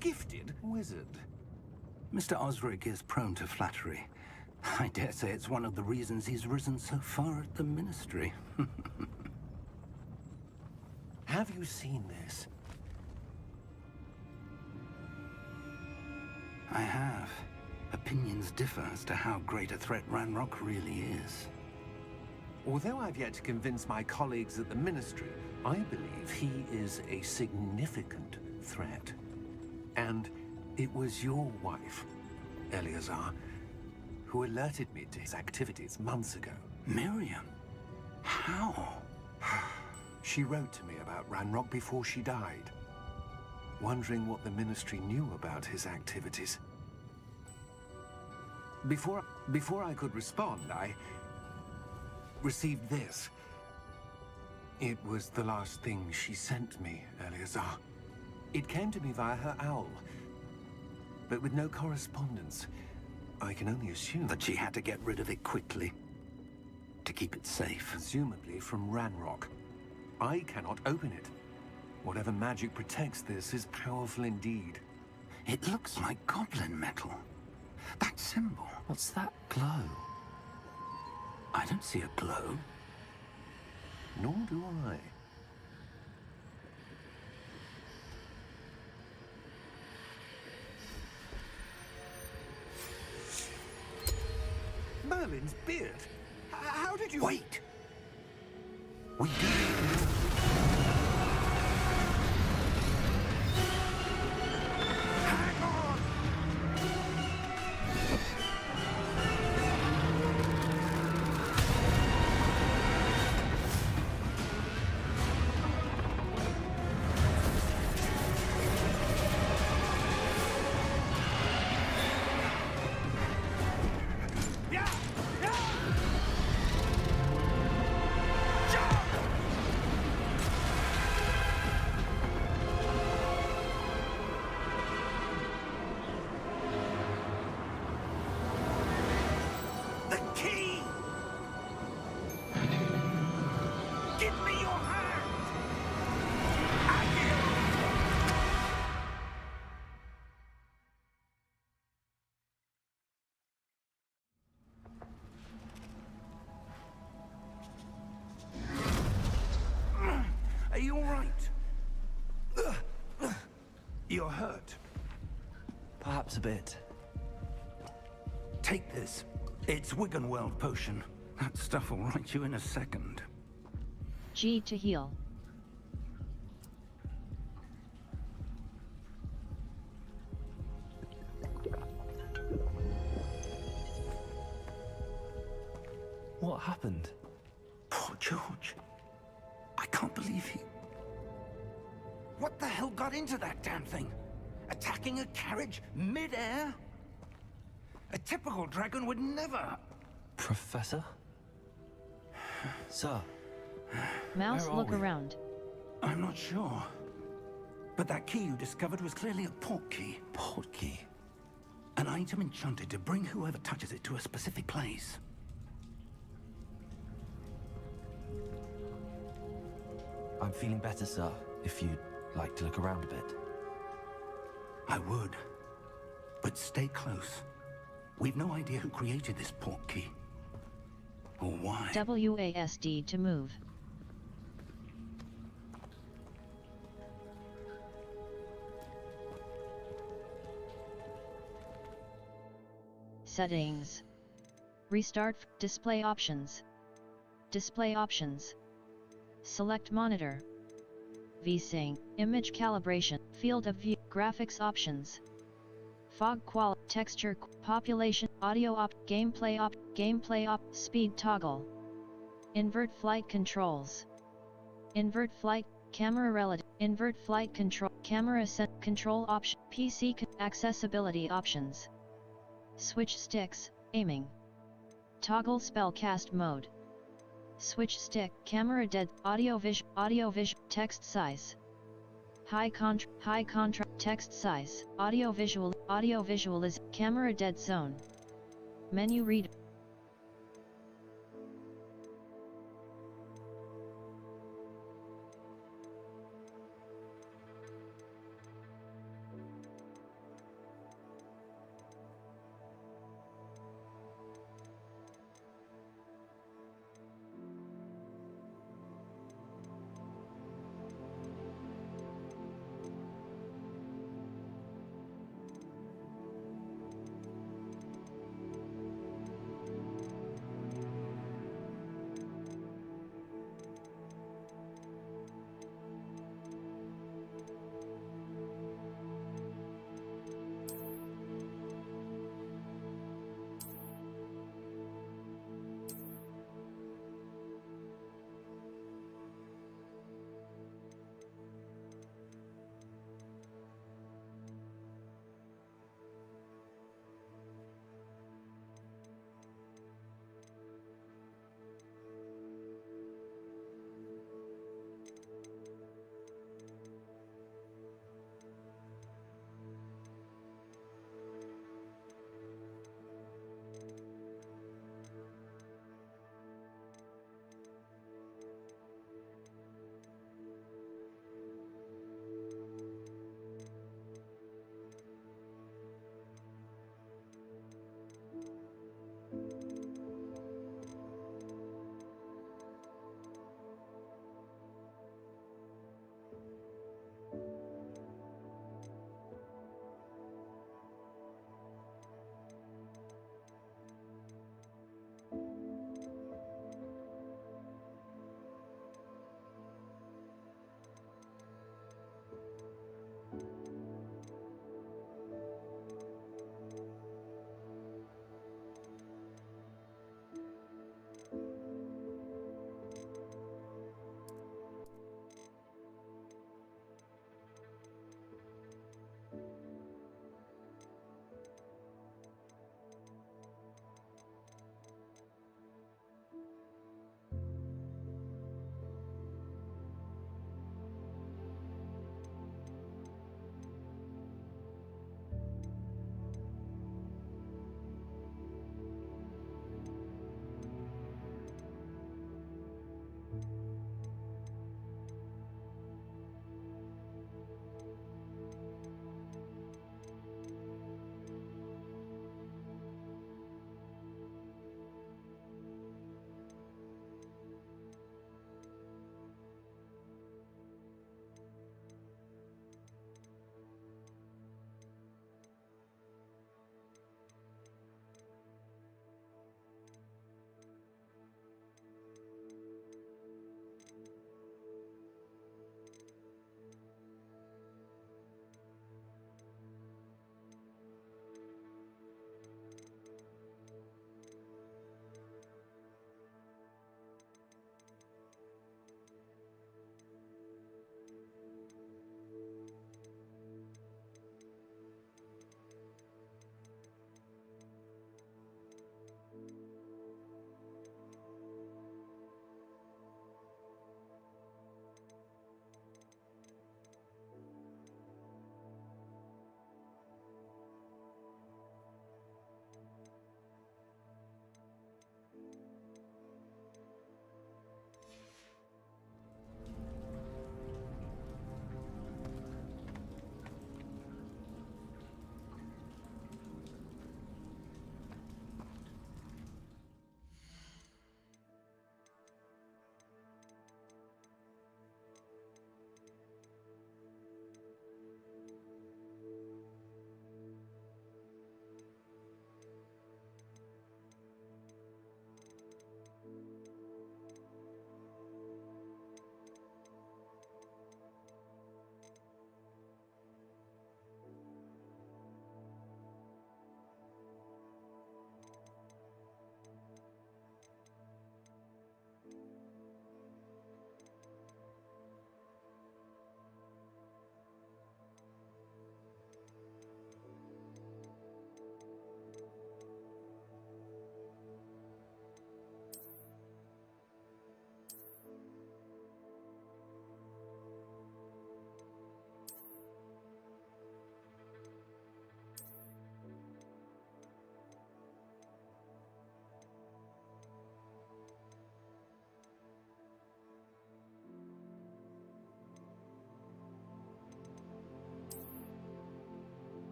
gifted wizard. Mr. Osric is prone to flattery. I dare say it's one of the reasons he's risen so far at the Ministry. Have you seen this? I have. Opinions differ as to how great a threat Ranrock really is. Although I've yet to convince my colleagues at the Ministry, I believe he is a significant threat. And it was your wife, Eleazar, who alerted me to his activities months ago. Miriam? How? She wrote to me about Ranrock before she died, wondering what the Ministry knew about his activities. Before I could respond, I received this. It was the last thing she sent me, Eleazar. It came to me via her owl, but with no correspondence. I can only assume that she had to get rid of it quickly, to keep it safe. Presumably from Ranrock. I cannot open it. Whatever magic protects this is powerful indeed. It looks like goblin metal. That symbol. What's that glow? I don't see a glow. Nor do I. Merlin's beard. How did you... Wait! We did it. Hang on! Are you all right? You're hurt. Perhaps a bit. Take this. It's Wiggenweld potion. That stuff will right you in a second. G to heal. What happened? Poor George. I can't believe he... What the hell got into that damn thing? Attacking a carriage mid-air? A typical dragon would never... Professor? Sir? Mouse, Where are look we? around. I'm not sure. But that key you discovered was clearly a port key. Port key? An item enchanted to bring whoever touches it to a specific place. I'm feeling better, sir, if you'd like to look around a bit. I would. But stay close. We've no idea who created this port key. Or why. WASD to move. Settings. Restart. Display options. Display options. Select monitor. VSync, image calibration, field of view, graphics options. Fog quality, texture, population, audio gameplay op, speed toggle. Invert flight controls. Invert flight, camera relative, invert flight control, camera set, control option, PC accessibility options. Switch sticks, aiming. Toggle spellcast mode. Switch stick, camera dead, audio visual, text size. High contrast, text size, audio visual is, camera dead zone. Menu read.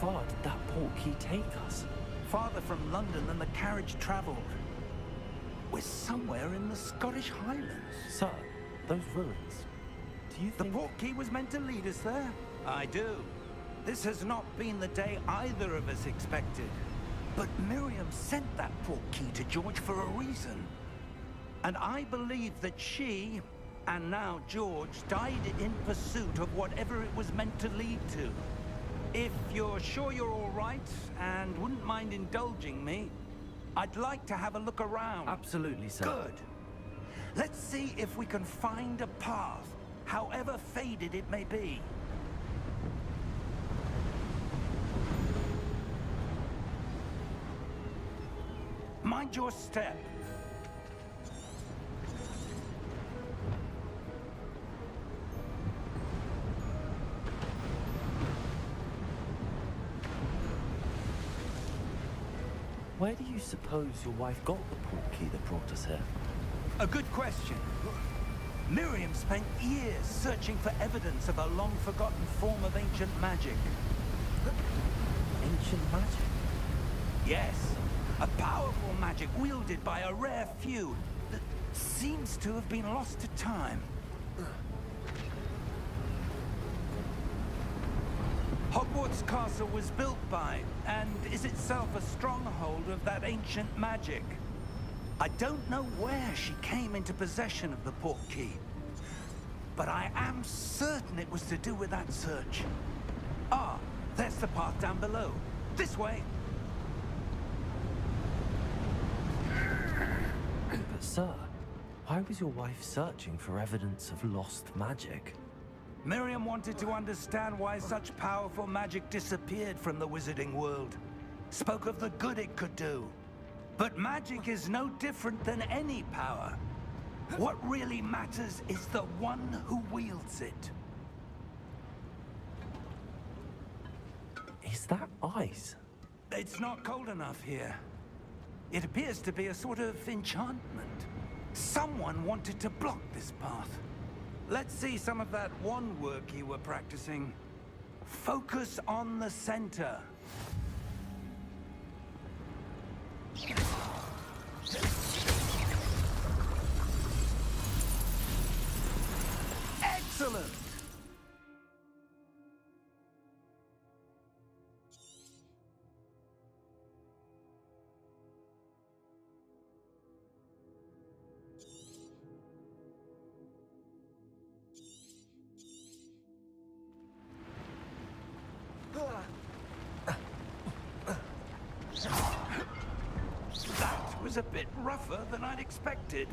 far did that portkey take us? Farther from London than the carriage travelled. We're somewhere in the Scottish Highlands. Sir, those ruins. Do you The think... portkey was meant to lead us there? I do. This has not been the day either of us expected. But Miriam sent that portkey to George for a reason. And I believe that she, and now George, died in pursuit of whatever it was meant to lead to. If you're sure you're all right, and wouldn't mind indulging me, I'd like to have a look around. Absolutely, sir. Good. Let's see if we can find a path, however faded it may be. Mind your step. Where do you suppose your wife got the portkey that brought us here? A good question. Miriam spent years searching for evidence of a long-forgotten form of ancient magic. Ancient magic? Yes, a powerful magic wielded by a rare few that seems to have been lost to time. Hogwarts Castle was built by, and is itself a stronghold of that ancient magic. I don't know where she came into possession of the portkey, but I am certain it was to do with that search. Ah, there's the path down below. This way. But sir, why was your wife searching for evidence of lost magic? Miriam wanted to understand why such powerful magic disappeared from the wizarding world. Spoke of the good it could do. But magic is no different than any power. What really matters is the one who wields it. Is that ice? It's not cold enough here. It appears to be a sort of enchantment. Someone wanted to block this path. Let's see some of that wand work you were practicing. Focus on the center. Excellent! That was a bit rougher than I'd expected.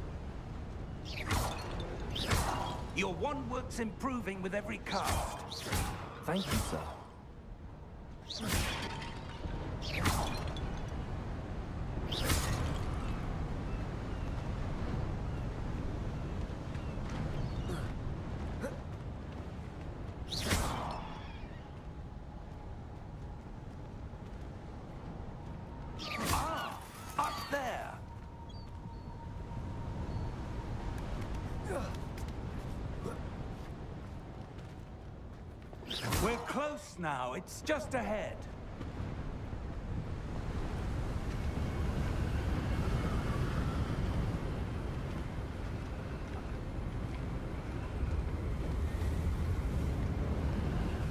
Your wand work's improving with every cast. Thank you, sir. Ah, up there. We're close now. It's just ahead.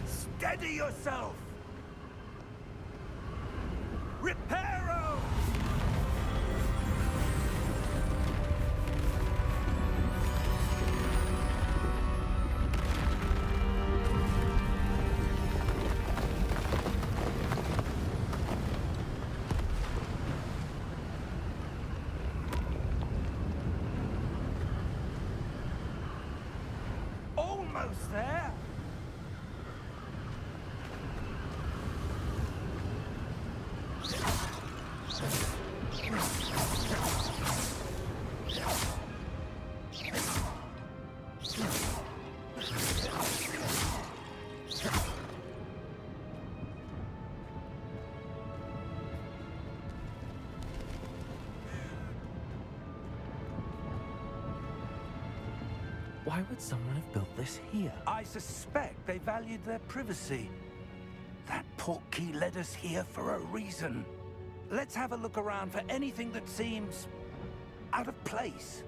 Steady yourself! Reparo! Almost there. Why would someone have built this here? I suspect they valued their privacy. That portkey led us here for a reason. Let's have a look around for anything that seems out of place.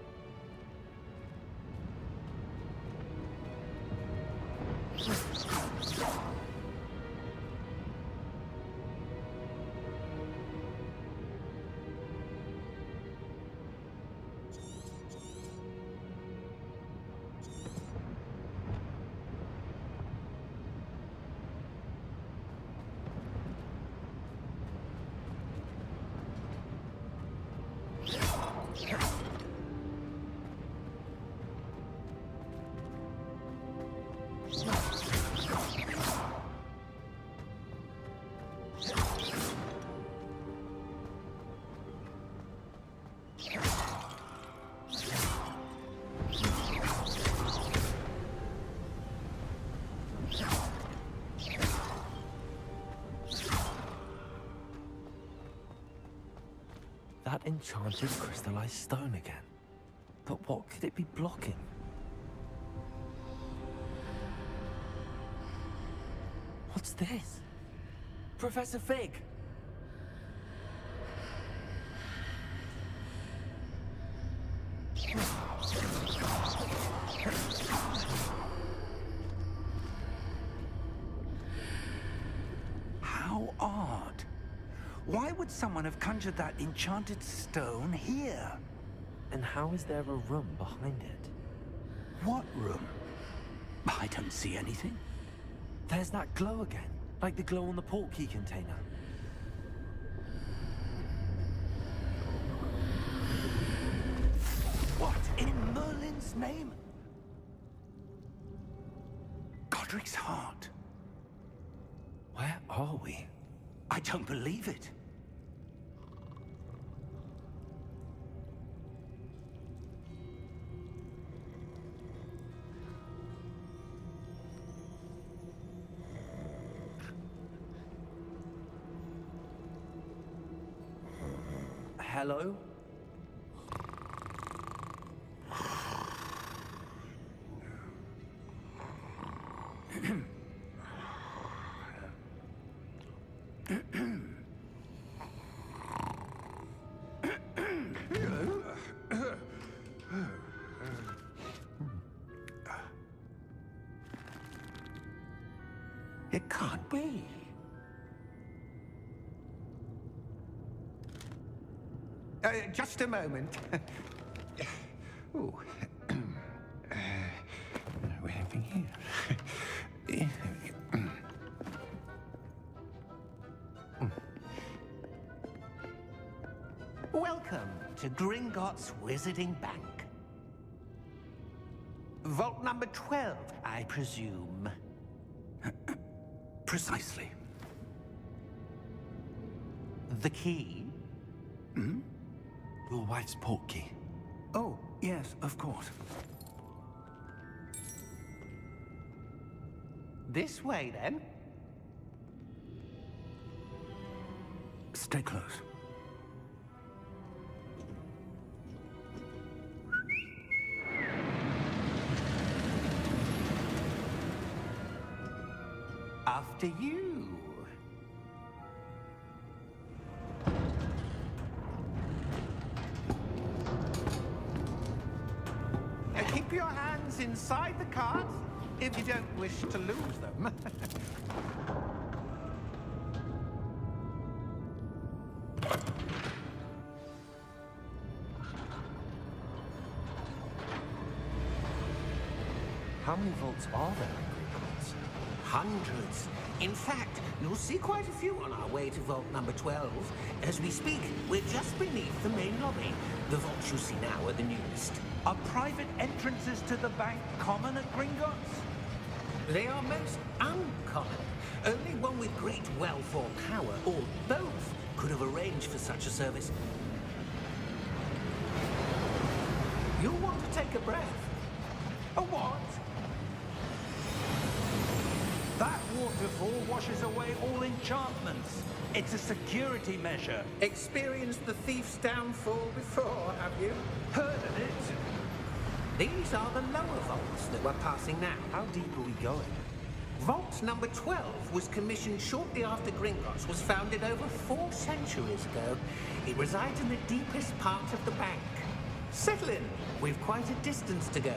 That enchanted crystallized stone again. But what could it be blocking? What's this? Professor Fig! How odd. Why would someone have conjured that enchanted stone here? And how is there a room behind it? What room? I don't see anything. There's that glow again, like the glow on the portkey container. What in Merlin's name? Godric's heart. Where are we? I don't believe it. Hello? It can't be. Just a moment. Oh. We're having here. Welcome to Gringotts Wizarding Bank. Vault number 12, I presume. Precisely. The key? Your wife's portkey. Oh, yes, of course. This way, then. Stay close. After you. Keep your hands inside the cart if you don't wish to lose them. How many vaults are there in Hogwarts? Hundreds. In fact, you'll see quite a few on our way to vault number 12. As we speak, we're just beneath the main lobby. The vaults you see now are the newest. Are private entrances to the bank common at Gringotts? They are most uncommon. Only one with great wealth or power, or both, could have arranged for such a service. You'll want to take a breath. A what? That waterfall washes away all enchantments. It's a security measure. Experienced the thief's downfall before, have you? Heard of it? These are the lower vaults that we're passing now. How deep are we going? Vault number 12 was commissioned shortly after Gringotts was founded over 4 centuries ago. It resides in the deepest part of the bank. Settle in. We've quite a distance to go.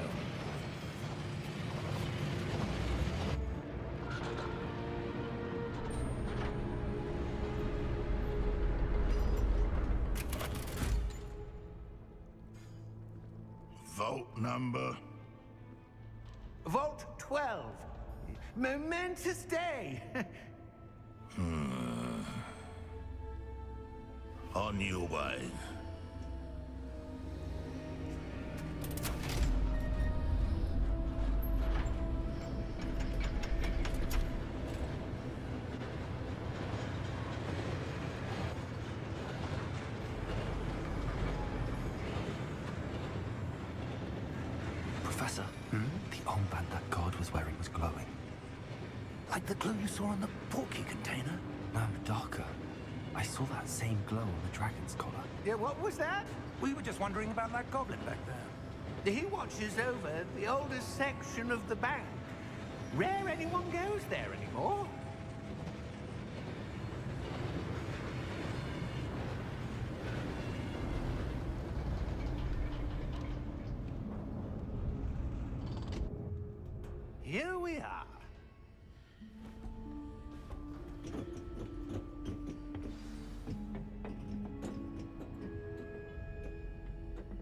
Vault number? Vault 12. Momentous day. On your way. Professor, the armband that guard was wearing was glowing. Like the glow you saw on the porky container? No, darker. I saw that same glow on the dragon's collar. Yeah, what was that? We were just wondering about that goblin back there. He watches over the oldest section of the bank. Rare anyone goes there anymore. Here we are.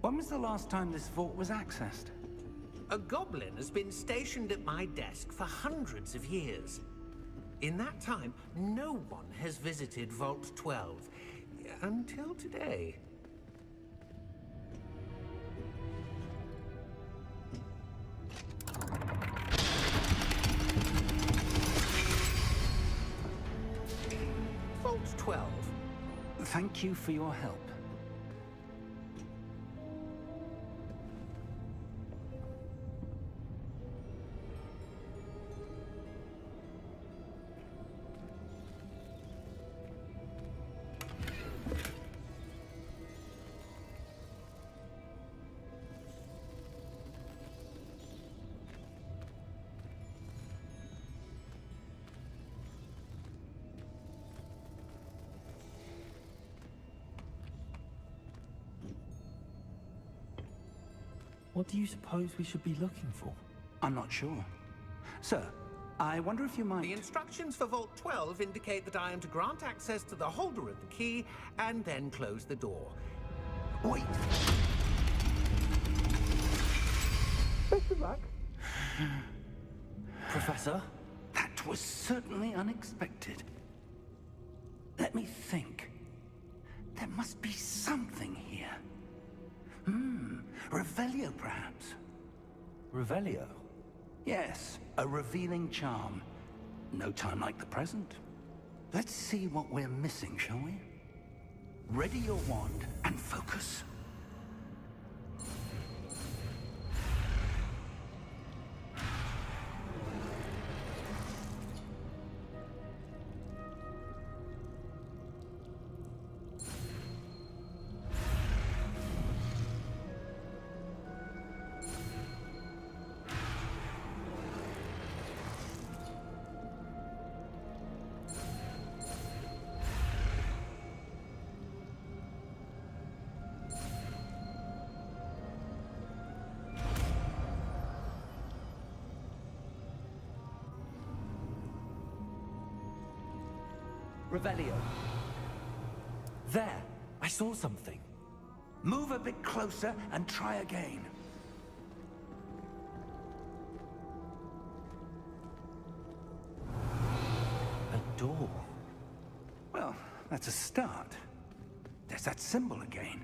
When was the last time this vault was accessed? A goblin has been stationed at my desk for hundreds of years. In that time, no one has visited Vault 12. Until today. Vault 12. Thank you for your help. What do you suppose we should be looking for? I'm not sure. Sir, I wonder if you might... The instructions for Vault 12 indicate that I am to grant access to the holder of the key and then close the door. Wait! Best of luck. Professor? That was certainly unexpected. Let me think. There must be something here. Revelio, perhaps? Revelio? Yes, a revealing charm. No time like the present. Let's see what we're missing, shall we? Ready your wand and focus. Revelio. There! I saw something. Move a bit closer and try again. A door. Well, that's a start. There's that symbol again.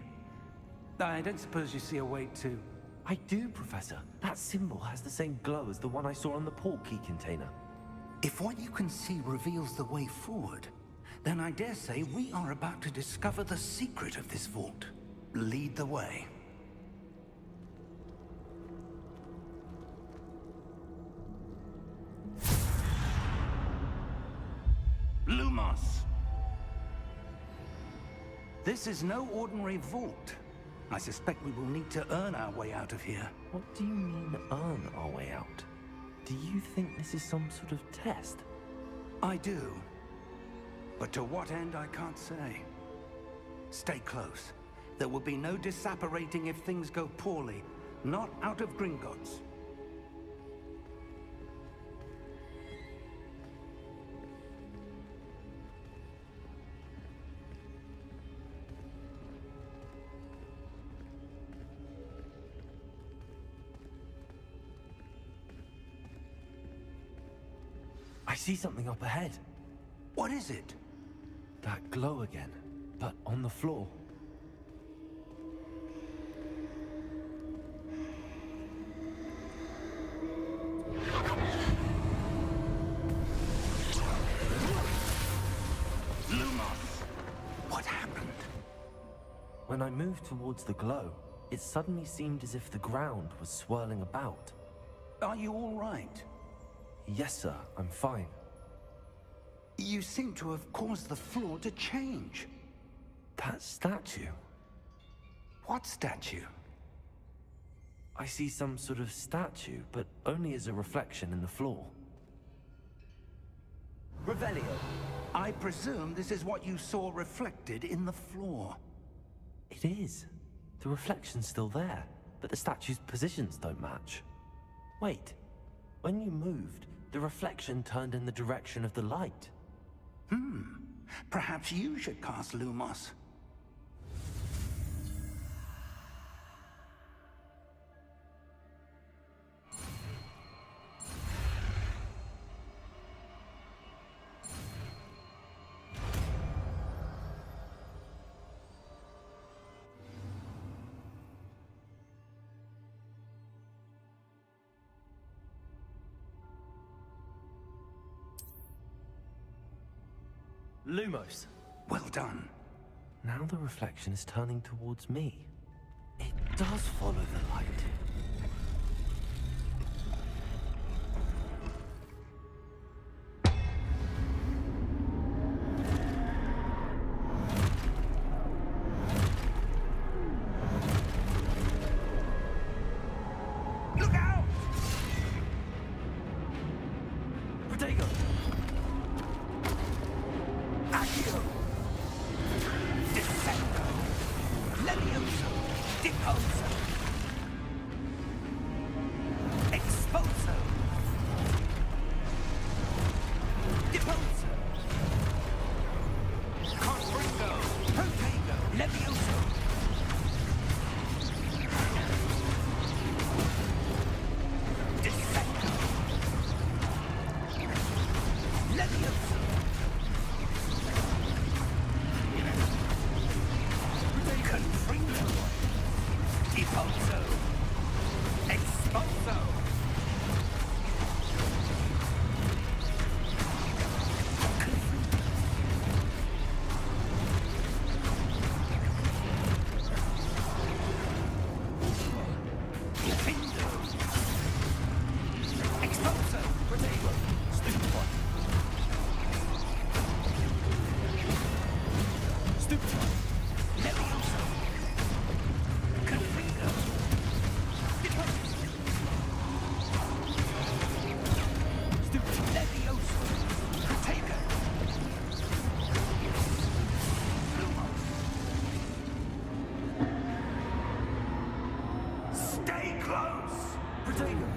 I don't suppose you see a way to... I do, Professor. That symbol has the same glow as the one I saw on the port key container. If what you can see reveals the way forward, then I dare say we are about to discover the secret of this vault. Lead the way. Lumos! This is no ordinary vault. I suspect we will need to earn our way out of here. What do you mean, earn our way out? Do you think this is some sort of test? I do. But to what end, I can't say. Stay close. There will be no disapparating if things go poorly. Not out of Gringotts. I see something up ahead. What is it? That glow again, but on the floor. What happened? When I moved towards the glow, it suddenly seemed as if the ground was swirling about. Are you all right? Yes, sir, I'm fine. You seem to have caused the floor to change. That statue. What statue? I see some sort of statue, but only as a reflection in the floor. Revelio, I presume this is what you saw reflected in the floor. It is. The reflection's still there, but the statue's positions don't match. Wait, when you moved, the reflection turned in the direction of the light. Perhaps you should cast Lumos. Lumos. Well done. Now the reflection is turning towards me. It does follow the light. Look out! Protego! Accio! Descendo! Levioso! Deposo! Exposo! Deposo! Confringo! Protego! Levioso! Descendo! Levioso! Confringo! Deposo! Exposo! Defendo! Exposo! Protego! Stupid one! Stupid one! Levioso! Confringo! Deposo! Stupid! Levioso! Protego! Lumos! Stay close! Protego!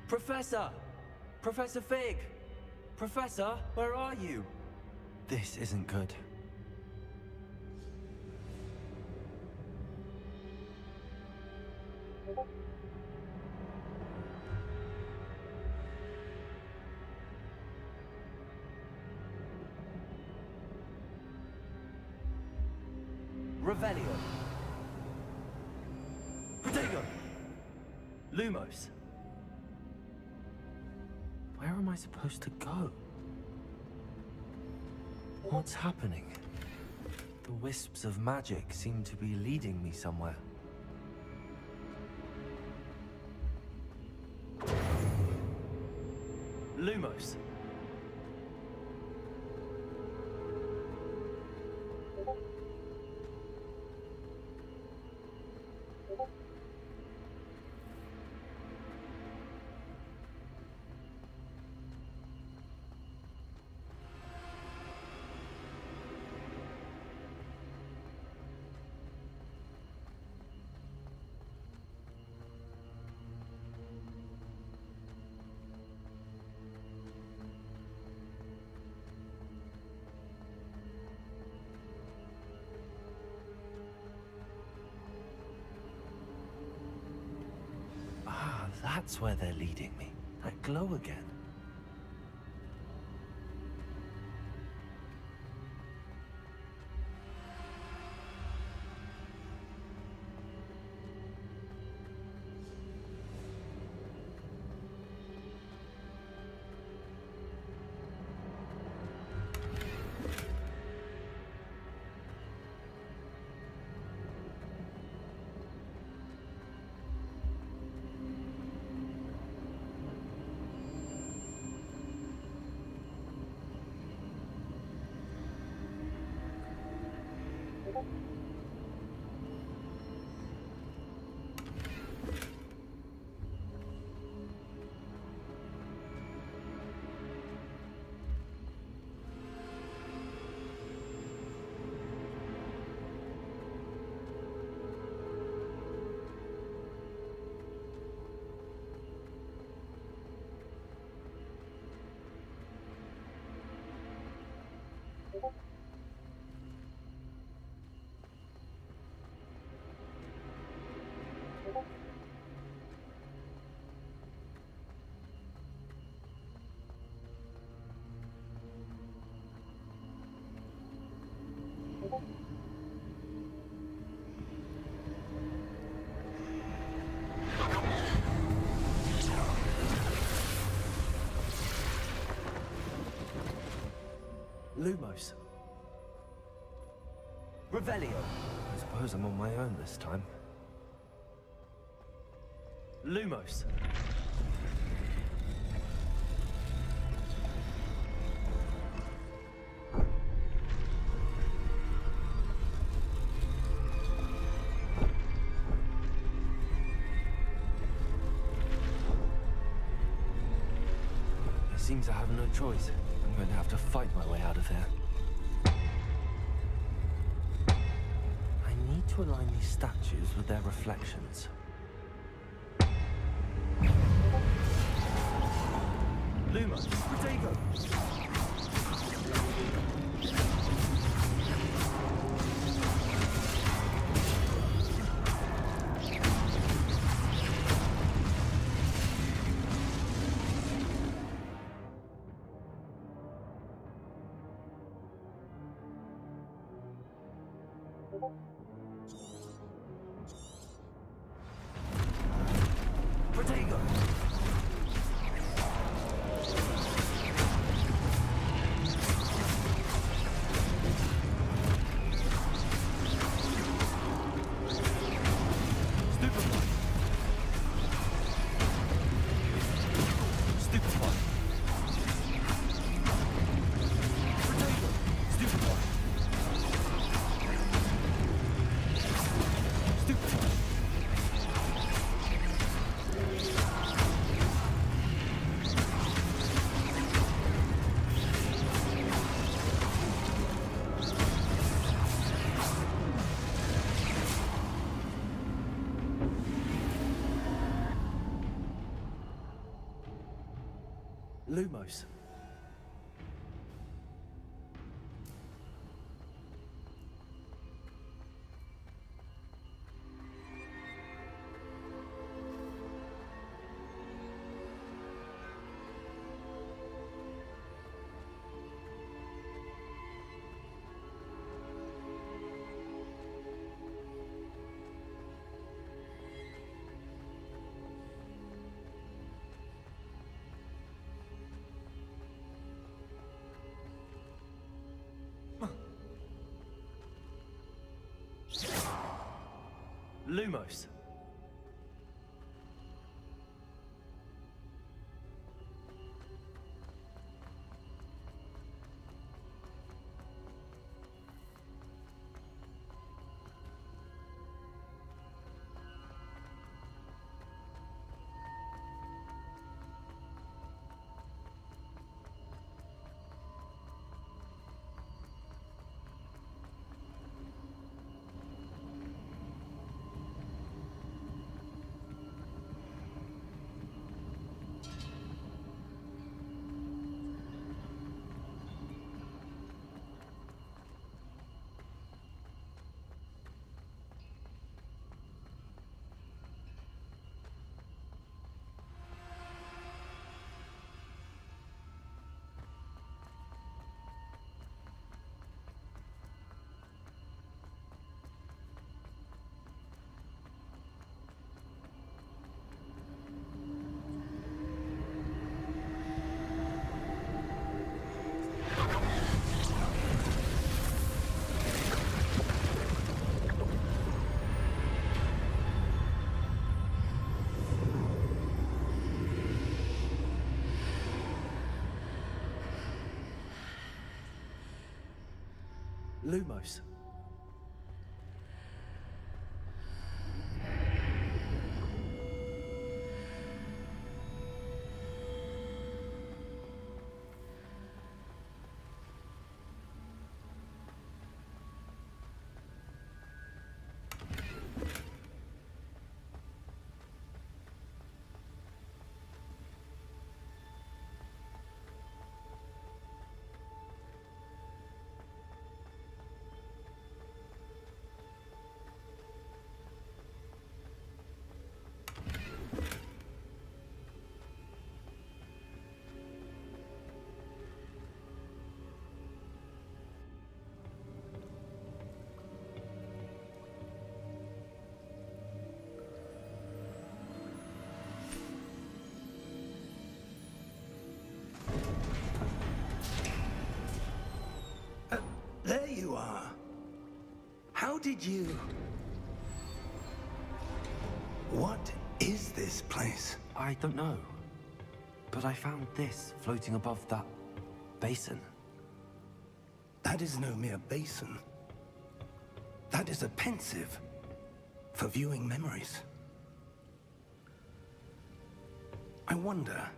Professor! Professor Fig! Professor, where are you? This isn't good. Revelio! Protego! Lumos! Where am I supposed to go? What's happening? The wisps of magic seem to be leading me somewhere. Lumos! Ah, that's where they're leading me. That glow again. Lumos. Revelio. I suppose I'm on my own this time. Lumos. It seems I have no choice. I'm going to have to fight my way out of here. I need to align these statues with their reflections. Lumos. Protego. Protego. Lumos. Lumos. Lumos. There you are. How did you... What is this place? I don't know. But I found this floating above that basin. That is no mere basin. That is a pensive for viewing memories. I wonder...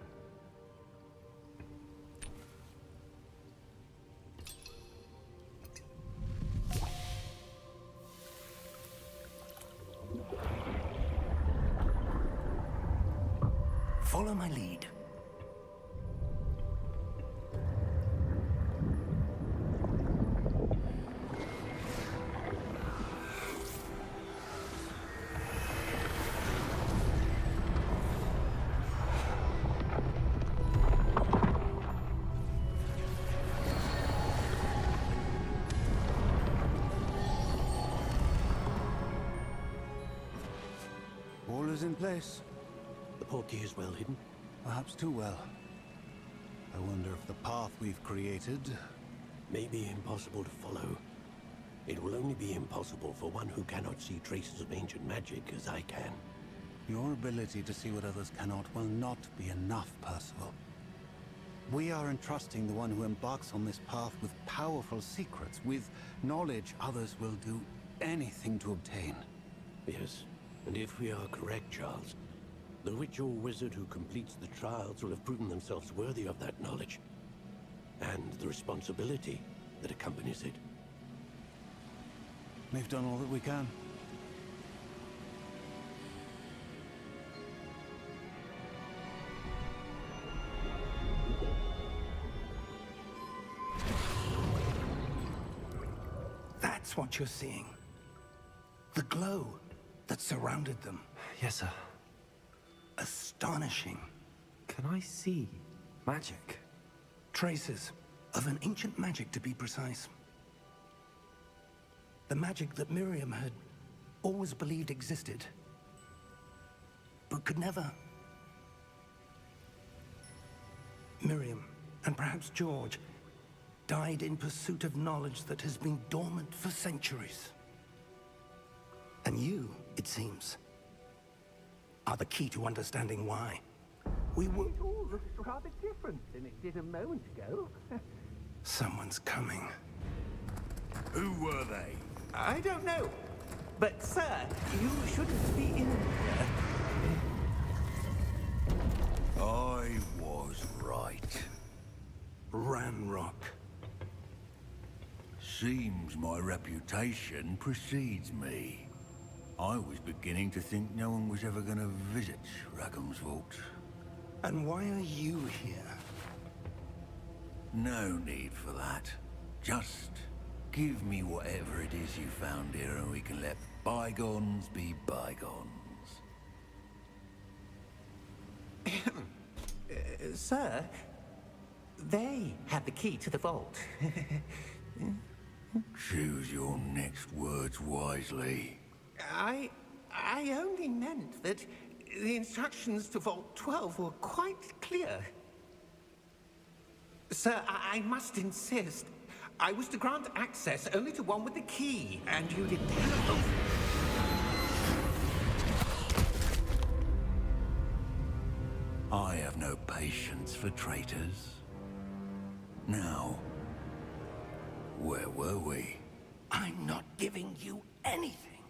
Follow my lead. All is in place. The portkey is well hidden. Perhaps too well. I wonder if the path we've created... May be impossible to follow. It will only be impossible for one who cannot see traces of ancient magic as I can. Your ability to see what others cannot will not be enough, Percival. We are entrusting the one who embarks on this path with powerful secrets, with knowledge others will do anything to obtain. Yes, and if we are correct, Charles, the witch or wizard who completes the trials will have proven themselves worthy of that knowledge, and the responsibility that accompanies it. We've done all that we can. That's what you're seeing. The glow that surrounded them. Yes, sir. Astonishing. Can I see magic? Traces of an ancient magic, to be precise. The magic that Miriam had always believed existed, but could never. Miriam, and perhaps George, died in pursuit of knowledge that has been dormant for centuries. And you, it seems, are the key to understanding why. We were... It all looks rather different than it did a moment ago. Someone's coming. Who were they? I don't know. But, sir, you shouldn't be in here. I was right. Ranrock. Seems my reputation precedes me. I was beginning to think no one was ever going to visit Rackham's vault. And why are you here? No need for that. Just give me whatever it is you found here and we can let bygones be bygones. Sir, they have the key to the vault. Choose your next words wisely. I only meant that the instructions to Vault 12 were quite clear. Sir, I must insist. I was to grant access only to one with the key, and you did that. I have no patience for traitors. Now, where were we? I'm not giving you anything.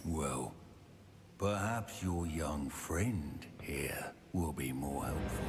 Well, perhaps your young friend here will be more helpful.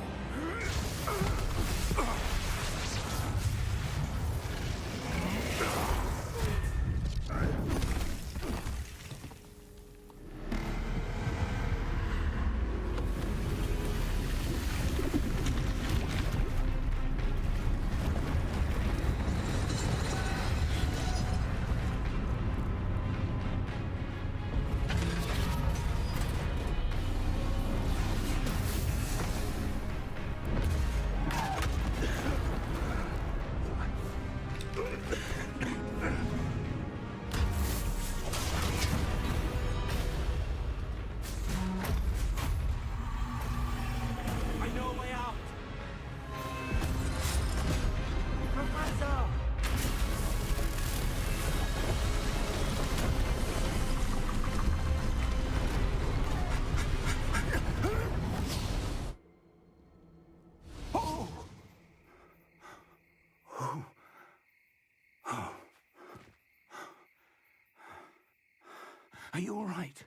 Are you all right?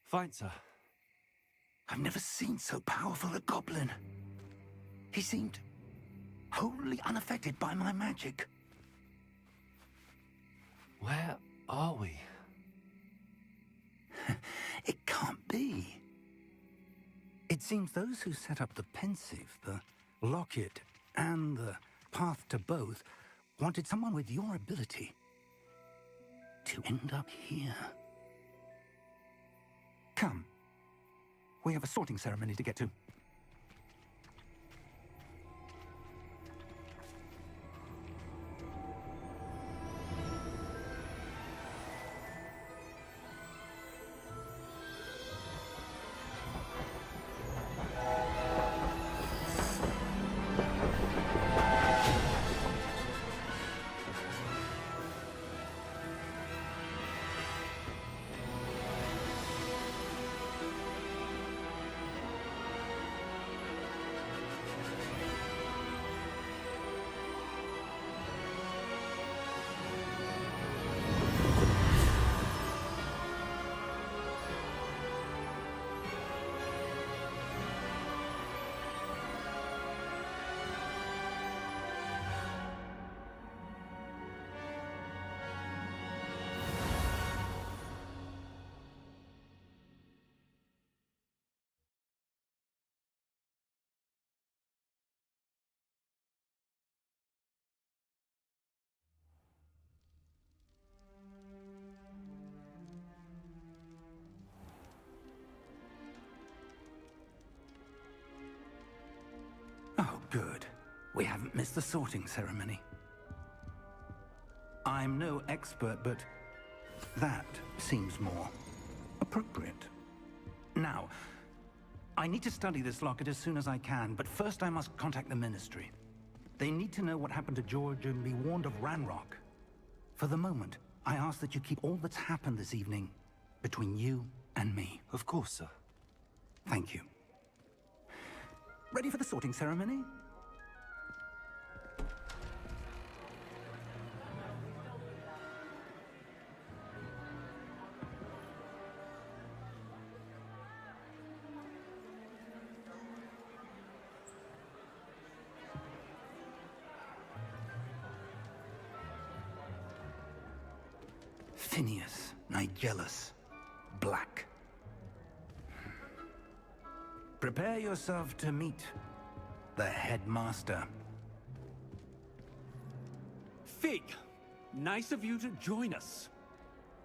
Fine, sir. I've never seen so powerful a goblin. He seemed wholly unaffected by my magic. Where are we? It can't be. It seems those who set up the pensive, the locket, and the path to both wanted someone with your ability to end up here. Come. We have a sorting ceremony to get to. Oh, good. We haven't missed the sorting ceremony. I'm no expert, but that seems more appropriate. Now, I need to study this locket as soon as I can, but first I must contact the Ministry. They need to know what happened to George and be warned of Ranrock. For the moment, I ask that you keep all that's happened this evening between you and me. Of course, sir. Thank you. Ready for the sorting ceremony? Phineas, Nigellus, Black. Prepare yourself to meet the headmaster. Fig, nice of you to join us.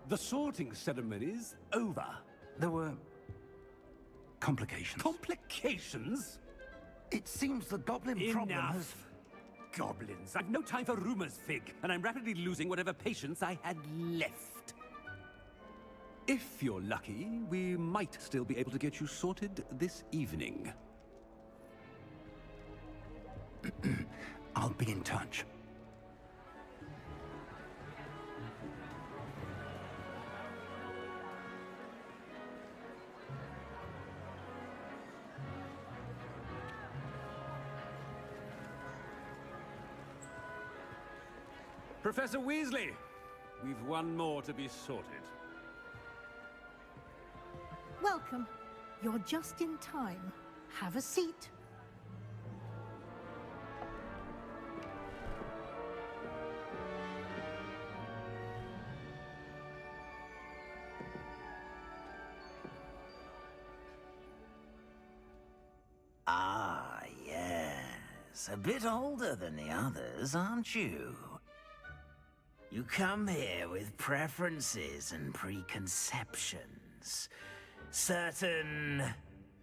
The sorting ceremony's over. There were complications. Complications? It seems the goblin problem has... Enough. Goblins. I've no time for rumors, Fig, and I'm rapidly losing whatever patience I had left. If you're lucky, we might still be able to get you sorted this evening. I'll be in touch. Professor Weasley, we've one more to be sorted. Welcome. You're just in time. Have a seat. Ah, yes. A bit older than the others, aren't you? You come here with preferences and preconceptions. Certain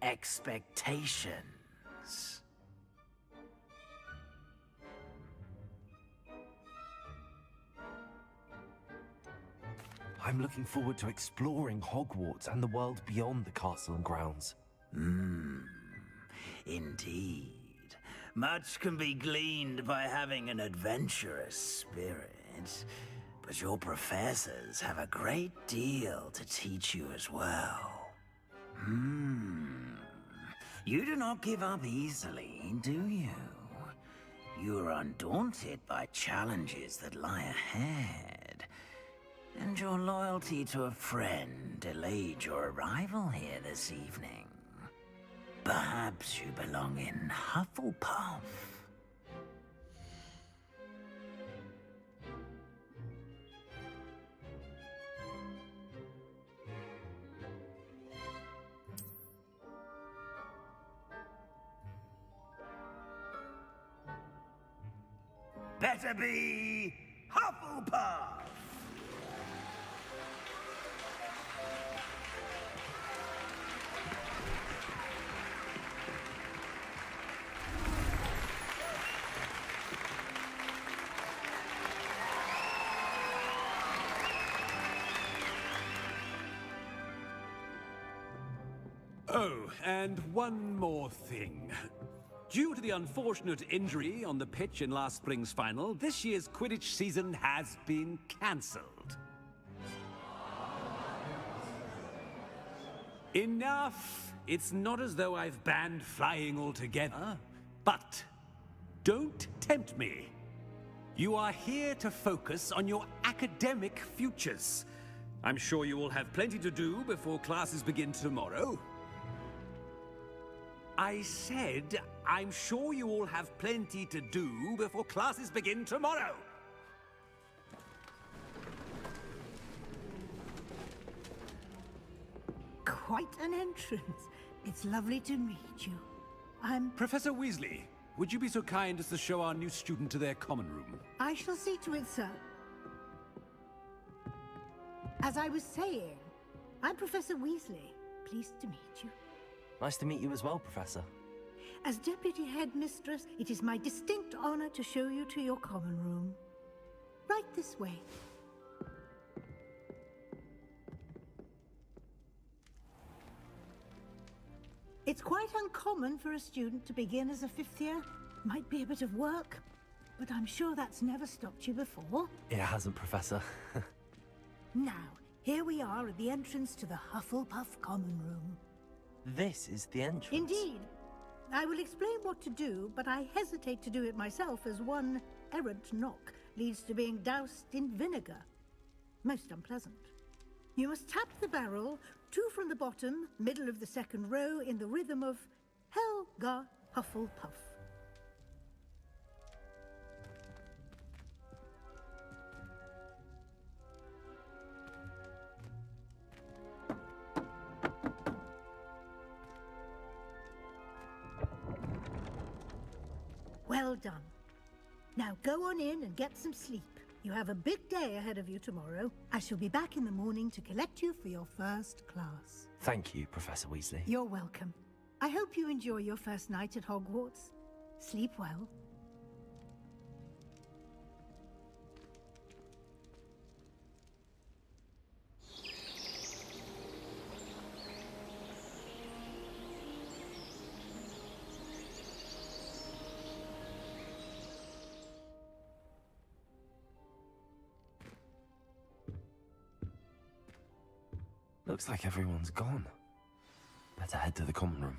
expectations. I'm looking forward to exploring Hogwarts and the world beyond the castle and grounds. Indeed. Much can be gleaned by having an adventurous spirit, but your professors have a great deal to teach you as well. You do not give up easily, do you? You are undaunted by challenges that lie ahead, and your loyalty to a friend delayed your arrival here this evening. Perhaps you belong in Hufflepuff. Better be Hufflepuff! Oh, and one more thing. Due to the unfortunate injury on the pitch in last spring's final, this year's Quidditch season has been cancelled. Enough! It's not as though I've banned flying altogether. But don't tempt me. You are here to focus on your academic futures. I'm sure you will have plenty to do before classes begin tomorrow. I said, I'm sure you all have plenty to do before classes begin tomorrow. Quite an entrance. It's lovely to meet you. Professor Weasley, would you be so kind as to show our new student to their common room? I shall see to it, sir. As I was saying, I'm Professor Weasley. Pleased to meet you. Nice to meet you as well, Professor. As Deputy Headmistress, it is my distinct honor to show you to your common room. Right this way. It's quite uncommon for a student to begin as a fifth year. Might be a bit of work, but I'm sure that's never stopped you before. It hasn't, Professor. Now, here we are at the entrance to the Hufflepuff common room. This is the entrance. Indeed. I will explain what to do, but I hesitate to do it myself as one errant knock leads to being doused in vinegar. Most unpleasant. You must tap the barrel, 2 from the bottom, middle of the second row, in the rhythm of Helga Hufflepuff. Well done. Now go on in and get some sleep. You have a big day ahead of you tomorrow. I shall be back in the morning to collect you for your first class. Thank you, Professor Weasley. You're welcome. I hope you enjoy your first night at Hogwarts. Sleep well. Looks like everyone's gone. Better head to the common room.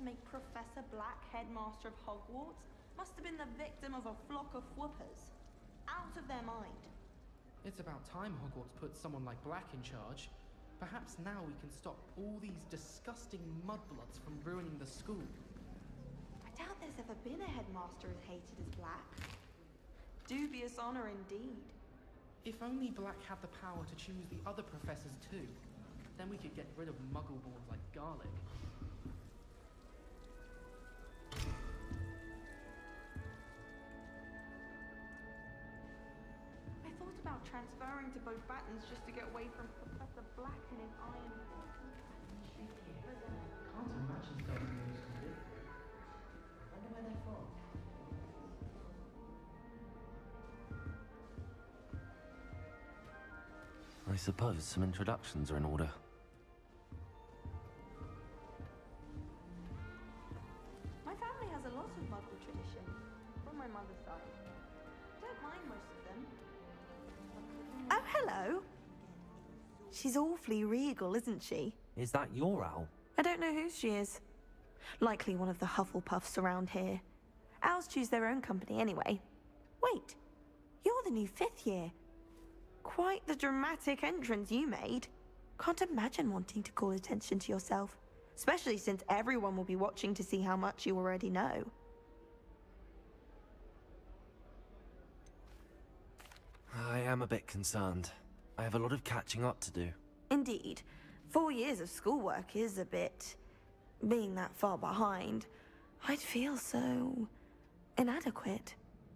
to make Professor Black headmaster of Hogwarts must have been the victim of a flock of whoopers. Out of their mind. It's about time Hogwarts put someone like Black in charge. Perhaps now we can stop all these disgusting mudbloods from ruining the school. I doubt there's ever been a headmaster as hated as Black. Dubious honor indeed. If only Black had the power to choose the other professors too, then we could get rid of muggleborns like garlic. I thought about transferring to both Battens just to get away from Professor Black and his iron. Can't imagine going to those two. I wonder where they're from. I suppose some introductions are in order. My family has a lot of Muggle traditions from my mother's side. Don't mind most of them. Oh, hello. She's awfully regal, isn't she? Is that your owl? I don't know who she is. Likely one of the Hufflepuffs around here. Owls choose their own company anyway. Wait, you're the new 5th year. Quite the dramatic entrance you made. Can't imagine wanting to call attention to yourself, especially since everyone will be watching to see how much you already know. I am a bit concerned. I have a lot of catching up to do. Indeed. 4 years of schoolwork is a bit... being that far behind, I'd feel so... inadequate.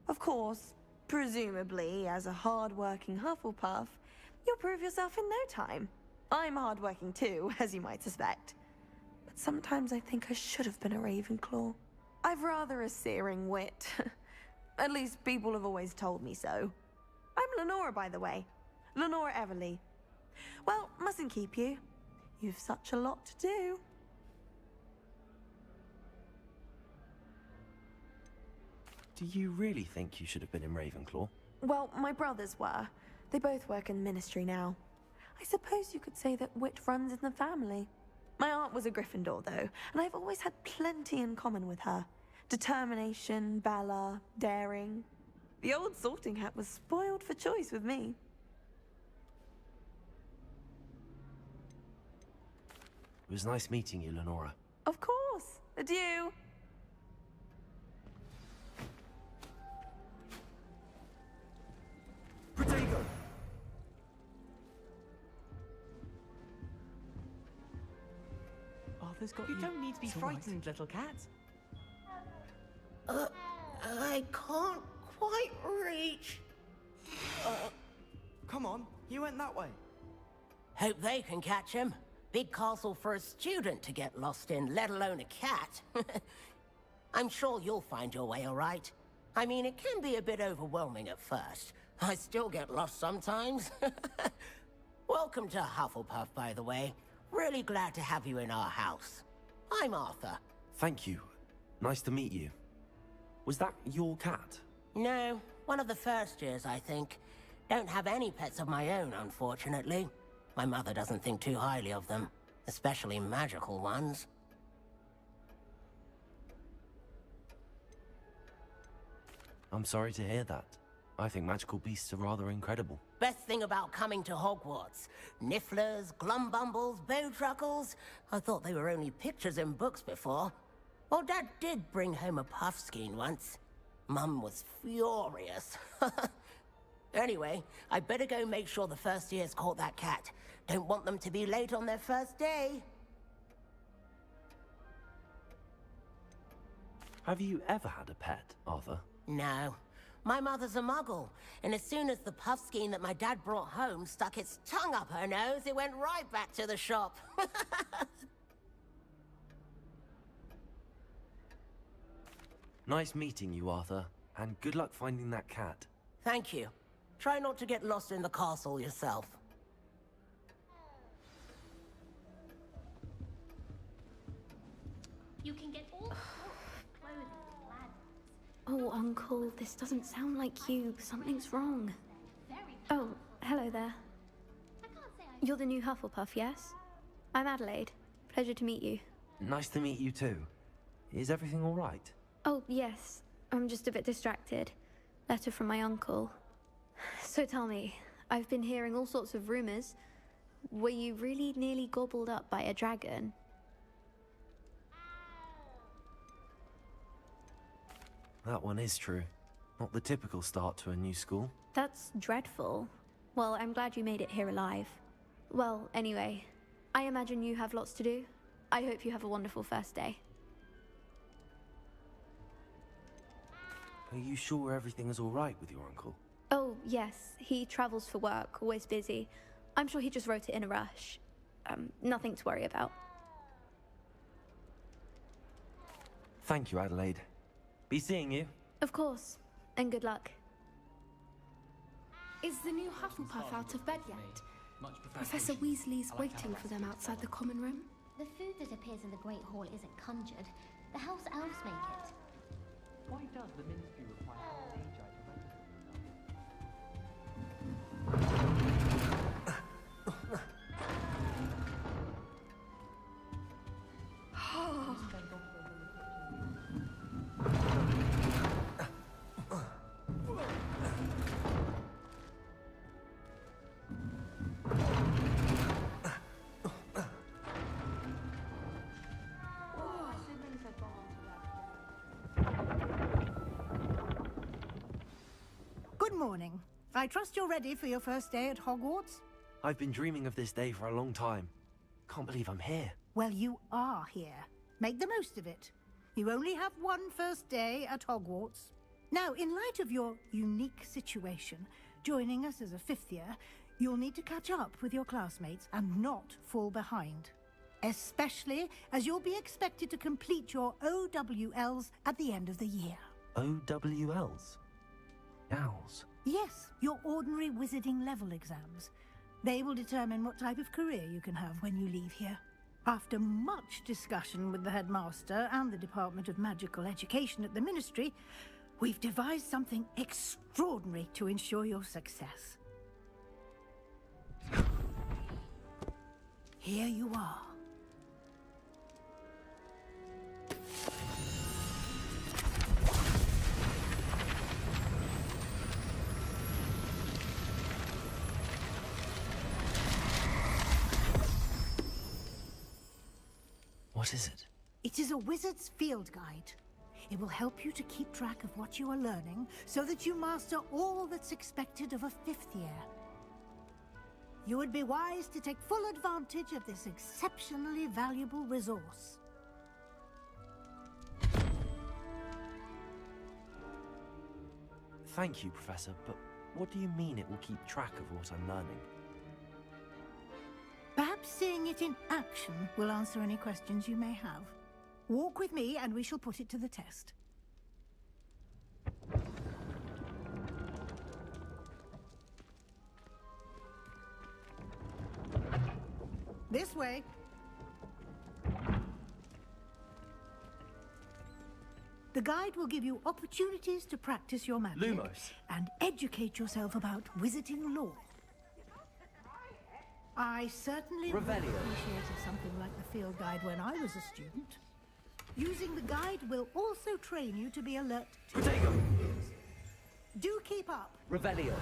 Of course, presumably, as a hard-working Hufflepuff, you'll prove yourself in no time. I'm hard-working too, as you might suspect. But sometimes I think I should have been a Ravenclaw. I've rather a searing wit. At least people have always told me so. I'm Lenora, by the way. Lenora Everly. Well, mustn't keep you. You've such a lot to do. Do you really think you should have been in Ravenclaw? Well, my brothers were. They both work in the ministry now. I suppose you could say that wit runs in the family. My aunt was a Gryffindor, though, and I've always had plenty in common with her. Determination, valor, daring. The old sorting hat was spoiled for choice with me. It was nice meeting you, Lenora. Of course. Adieu. Protego! Arthur's got You don't need to be frightened, little cat. I can't quite reach. Come on, you went that way. Hope they can catch him. Big castle for a student to get lost in, let alone a cat. I'm sure you'll find your way all right. I mean, it can be a bit overwhelming at first. I still get lost sometimes. Welcome to Hufflepuff, by the way. Really glad to have you in our house. I'm Arthur. Thank you. Nice to meet you. Was that your cat? No, one of the first years, I think. Don't have any pets of my own, unfortunately. My mother doesn't think too highly of them, especially magical ones. I'm sorry to hear that. I think magical beasts are rather incredible. Best thing about coming to Hogwarts. Nifflers, glumbumbles, bowtruckles. I thought they were only pictures in books before. Well, Dad did bring home a puffskein once. Mum was furious. Anyway, I better go make sure the first years caught that cat. Don't want them to be late on their first day. Have you ever had a pet, Arthur? No. My mother's a muggle, and as soon as the puffskein that my dad brought home stuck its tongue up her nose, it went right back to the shop. Nice meeting you, Arthur, and good luck finding that cat. Thank you. Try not to get lost in the castle yourself. You can get all sorts of clothing and ladders. Oh, Uncle, this doesn't sound like you. Something's wrong. Oh, hello there. You're the new Hufflepuff, yes? I'm Adelaide. Pleasure to meet you. Nice to meet you too. Is everything all right? Oh, yes. I'm just a bit distracted. Letter from my uncle. So tell me, I've been hearing all sorts of rumors. Were you really nearly gobbled up by a dragon? That one is true. Not the typical start to a new school. That's dreadful. Well, I'm glad you made it here alive. Well, anyway, I imagine you have lots to do. I hope you have a wonderful first day. Are you sure everything is all right with your uncle? Oh, yes. He travels for work, always busy. I'm sure he just wrote it in a rush. Nothing to worry about. Thank you, Adelaide. Be seeing you. Of course. And good luck. Is the new Hufflepuff out of bed yet? Professor Weasley's waiting for them outside the common room. The food that appears in the Great Hall isn't conjured. The house elves make it. Why does the ministry require an age Good morning. I trust you're ready for your first day at Hogwarts? I've been dreaming of this day for a long time. Can't believe I'm here. Well, you are here. Make the most of it. You only have one first day at Hogwarts. Now, in light of your unique situation, joining us as a fifth year, you'll need to catch up with your classmates and not fall behind. Especially as you'll be expected to complete your OWLs at the end of the year. OWLs? Owls? Yes, your ordinary wizarding level exams. They will determine what type of career you can have when you leave here. After much discussion with the headmaster and the Department of Magical Education at the Ministry, we've devised something extraordinary to ensure your success. Here you are. What is it? It is a wizard's field guide. It will help you to keep track of what you are learning so that you master all that's expected of a fifth year. You would be wise to take full advantage of this exceptionally valuable resource. Thank you, Professor, but what do you mean it will keep track of what I'm learning? Perhaps seeing it in action will answer any questions you may have. Walk with me and we shall put it to the test. This way. The guide will give you opportunities to practice your magic Lumos. and educate yourself about wizarding lore. I certainly would have Revelio. appreciated something like the field guide when I was a student. Using the guide will also train you to be alert to... Protego! Do keep up. Revelio.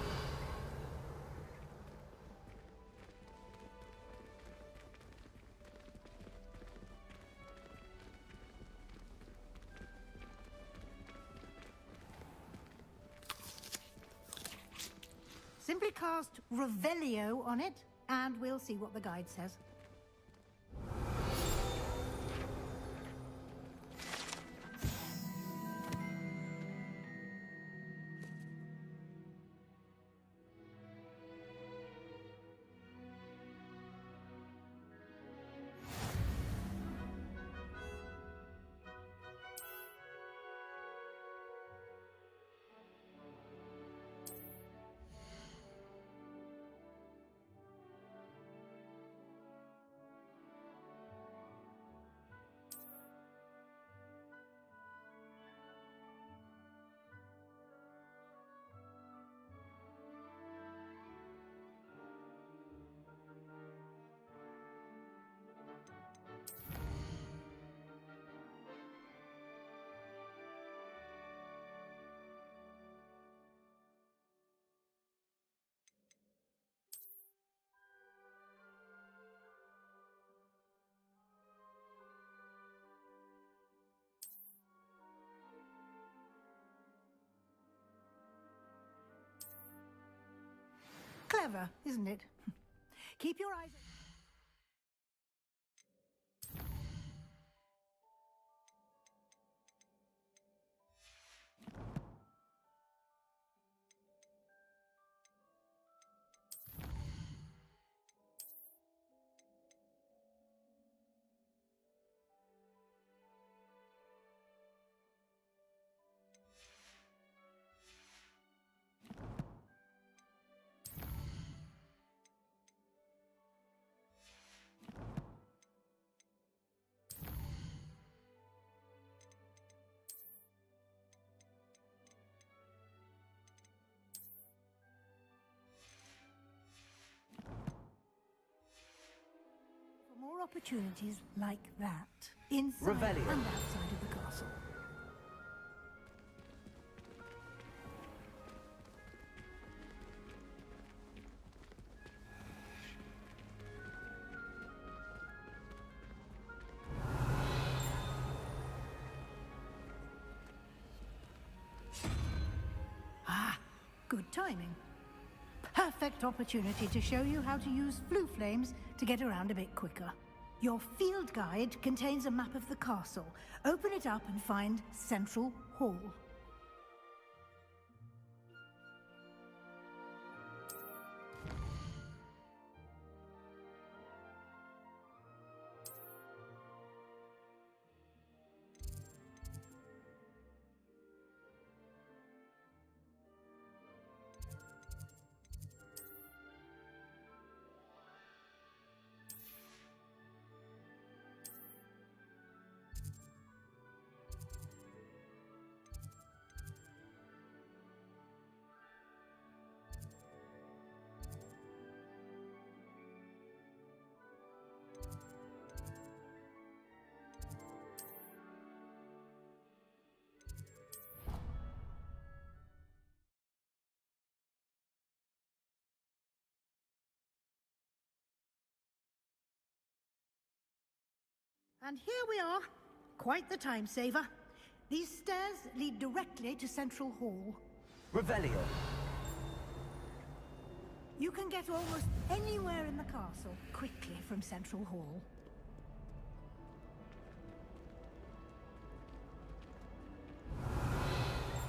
Simply cast Revelio on it, and we'll see what the guide says. Clever, isn't it? Keep your eyes... More opportunities like that, inside Revelio. and outside of the castle. Ah, good timing. Perfect opportunity to show you how to use flue flames to get around a bit quicker. Your field guide contains a map of the castle. Open it up and find Central Hall. And here we are. Quite the time saver. These stairs lead directly to Central Hall. Revelio. You can get almost anywhere in the castle quickly from Central Hall.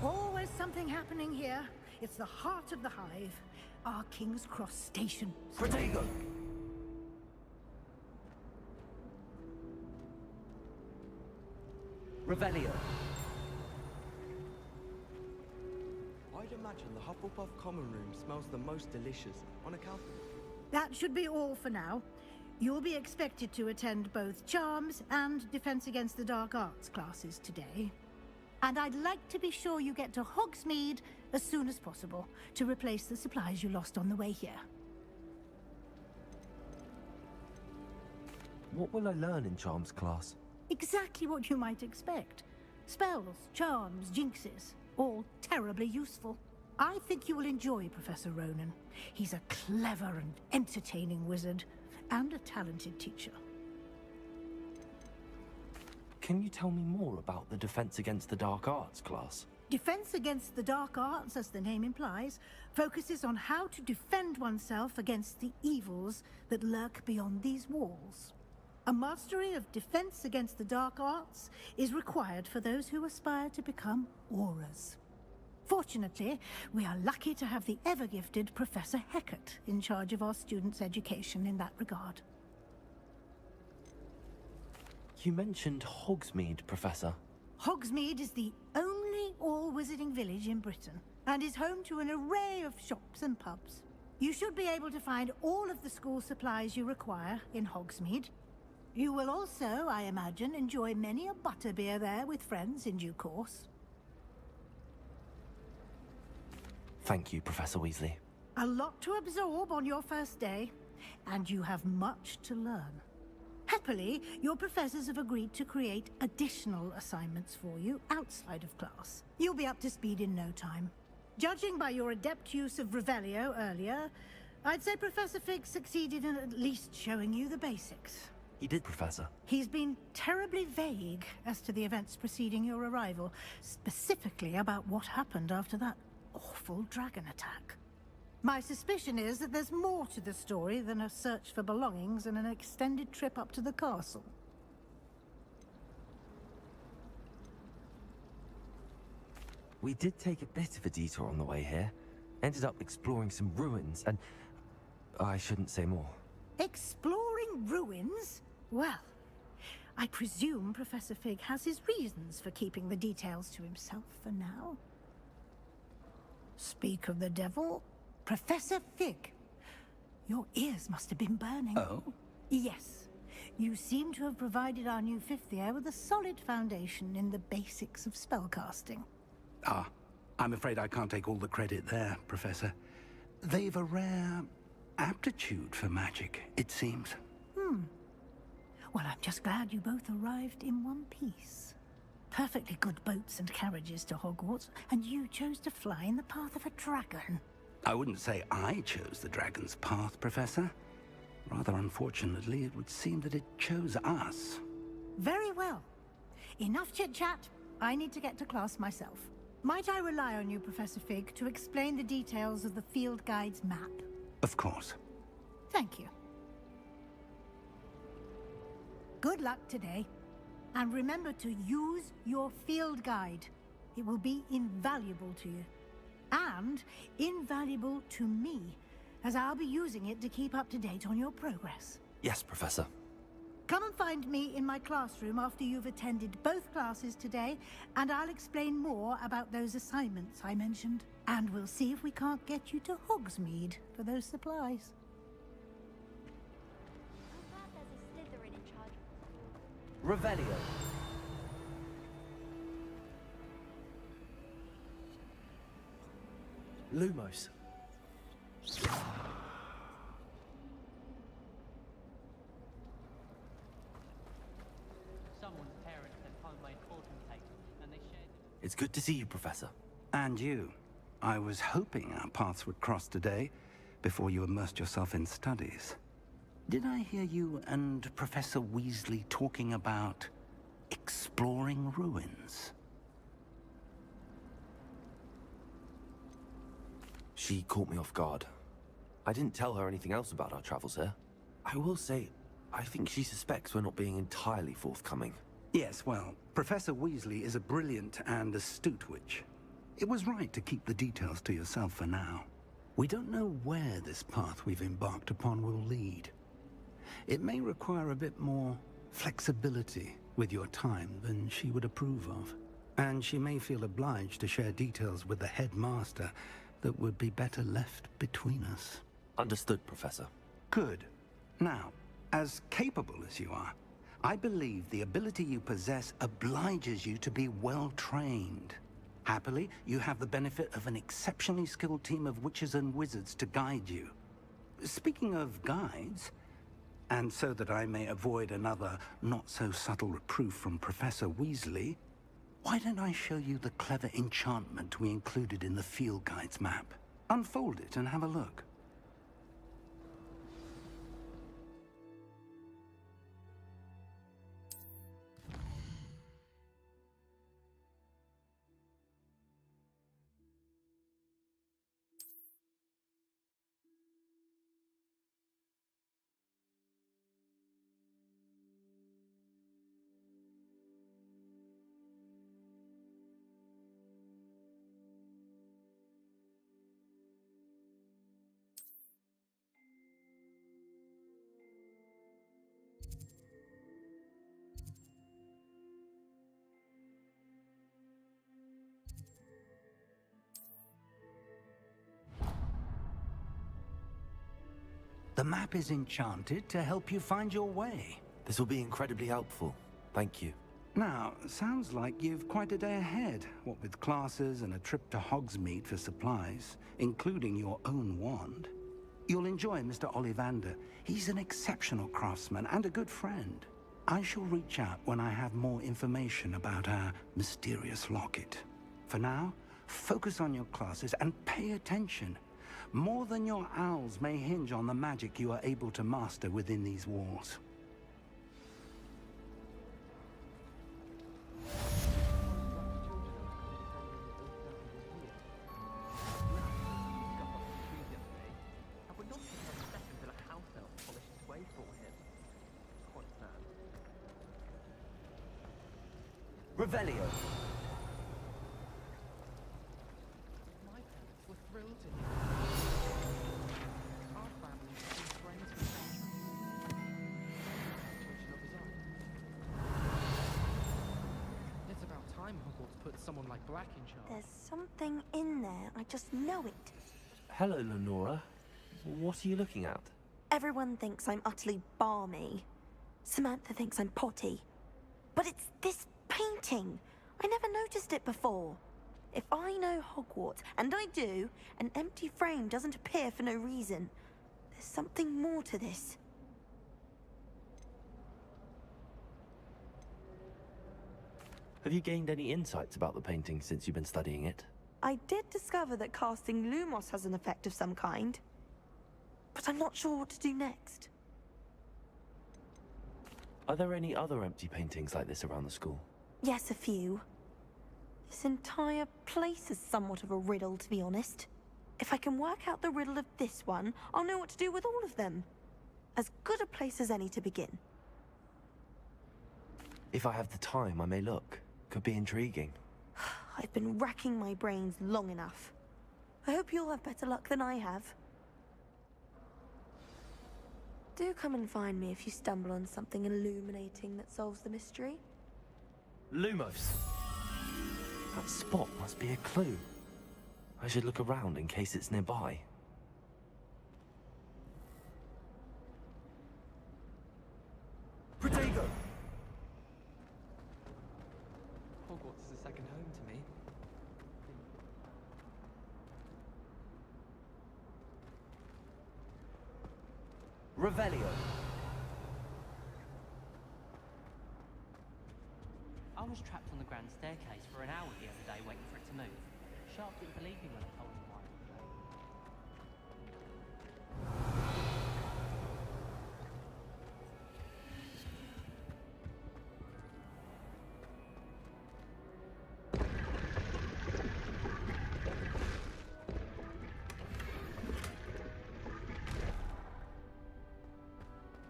Always something happening here. It's the heart of the hive. Our King's Cross station. Protego. Revelio. I'd imagine the Hufflepuff common room smells the most delicious on account of... That should be all for now. You'll be expected to attend both Charms and Defense Against the Dark Arts classes today. And I'd like to be sure you get to Hogsmeade as soon as possible to replace the supplies you lost on the way here. What will I learn in Charms class? Exactly what you might expect. Spells, charms, jinxes, all terribly useful. I think you will enjoy Professor Ronan. He's a clever and entertaining wizard, and a talented teacher. Can you tell me more about the Defense Against the Dark Arts class? Defense Against the Dark Arts, as the name implies, focuses on how to defend oneself against the evils that lurk beyond these walls. A mastery of Defense Against the Dark Arts is required for those who aspire to become Aurors. Fortunately, we are lucky to have the ever-gifted Professor Hecat in charge of our students' education in that regard. You mentioned Hogsmeade, Professor. Hogsmeade is the only all-wizarding village in Britain, and is home to an array of shops and pubs. You should be able to find all of the school supplies you require in Hogsmeade. You will also, I imagine, enjoy many a butterbeer there with friends in due course. Thank you, Professor Weasley. A lot to absorb on your first day, and you have much to learn. Happily, your professors have agreed to create additional assignments for you outside of class. You'll be up to speed in no time. Judging by your adept use of Revelio earlier, I'd say Professor Fig succeeded in at least showing you the basics. He did, Professor. He's been terribly vague as to the events preceding your arrival, specifically about what happened after that awful dragon attack. My suspicion is that there's more to the story than a search for belongings and an extended trip up to the castle. We did take a bit of a detour on the way here. Ended up exploring some ruins and... I shouldn't say more. Exploring ruins? Well, I presume Professor Fig has his reasons for keeping the details to himself for now. Speak of the devil, Professor Fig. Your ears must have been burning. Oh? Yes. You seem to have provided our new fifth year with a solid foundation in the basics of spellcasting. Ah, I'm afraid I can't take all the credit there, Professor. They've a rare aptitude for magic, it seems. Well, I'm just glad you both arrived in one piece. Perfectly good boats and carriages to Hogwarts, and you chose to fly in the path of a dragon. I wouldn't say I chose the dragon's path, Professor. Rather unfortunately, it would seem that it chose us. Very well. Enough chit-chat. I need to get to class myself. Might I rely on you, Professor Fig, to explain the details of the field guide's map? Of course. Thank you. Good luck today. And remember to use your field guide. It will be invaluable to you. And invaluable to me, as I'll be using it to keep up to date on your progress. Yes, Professor. Come and find me in my classroom after you've attended both classes today, and I'll explain more about those assignments I mentioned. And we'll see if we can't get you to Hogsmeade for those supplies. Revelio. Lumos. It's good to see you, Professor. And you. I was hoping our paths would cross today, before you immersed yourself in studies. Did I hear you and Professor Weasley talking about exploring ruins? She caught me off guard. I didn't tell her anything else about our travels here. I will say, I think she suspects we're not being entirely forthcoming. Yes, well, Professor Weasley is a brilliant and astute witch. It was right to keep the details to yourself for now. We don't know where this path we've embarked upon will lead. It may require a bit more flexibility with your time than she would approve of. And she may feel obliged to share details with the headmaster that would be better left between us. Understood, Professor. Good. Now, as capable as you are, I believe the ability you possess obliges you to be well trained. Happily, you have the benefit of an exceptionally skilled team of witches and wizards to guide you. Speaking of guides, and so that I may avoid another not-so-subtle reproof from Professor Weasley, why don't I show you the clever enchantment we included in the field guide's map? Unfold it and have a look. The map is enchanted to help you find your way. This will be incredibly helpful. Thank you. Now, sounds like you've quite a day ahead, what with classes and a trip to Hogsmeade for supplies, including your own wand. You'll enjoy Mr. Ollivander. He's an exceptional craftsman and a good friend. I shall reach out when I have more information about our mysterious locket. For now, focus on your classes and pay attention. More than your owls may hinge on the magic you are able to master within these walls. Revelio. My parents were thrilled to hear. Our family has been friends for centuries. Situation of his own. It's about time Hogwarts put someone like Black in charge. There's something in there. I just know it. Hello, Lenora. What are you looking at? Everyone thinks I'm utterly balmy. Samantha thinks I'm potty. But it's this painting. I never noticed it before. If I know Hogwarts, and I do, an empty frame doesn't appear for no reason. There's something more to this. Have you gained any insights about the painting since you've been studying it? I did discover that casting Lumos has an effect of some kind. But I'm not sure what to do next. Are there any other empty paintings like this around the school? Yes, a few. This entire place is somewhat of a riddle, to be honest. If I can work out the riddle of this one, I'll know what to do with all of them. As good a place as any to begin. If I have the time, I may look. Could be intriguing. I've been racking my brains long enough. I hope you'll have better luck than I have. Do come and find me if you stumble on something illuminating that solves the mystery. Lumos! That spot must be a clue. I should look around in case it's nearby. Protego! Hogwarts is a second home to me. Revelio. I was trapped on the grand staircase for an hour the other day waiting for it to move. Sharp didn't believe me when I told him why.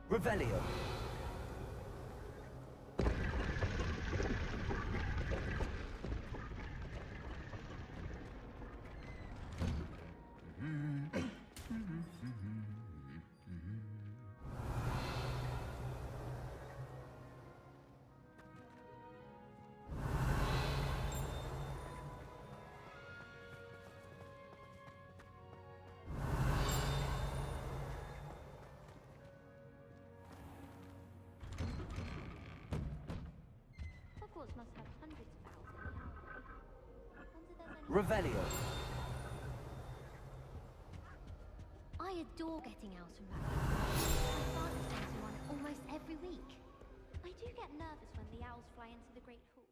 Revelio. Hogwarts must have hundreds of owls. Revelio. I adore getting owls from back home. My father sends me one almost every week. I do get nervous when the owls fly into the Great Hall.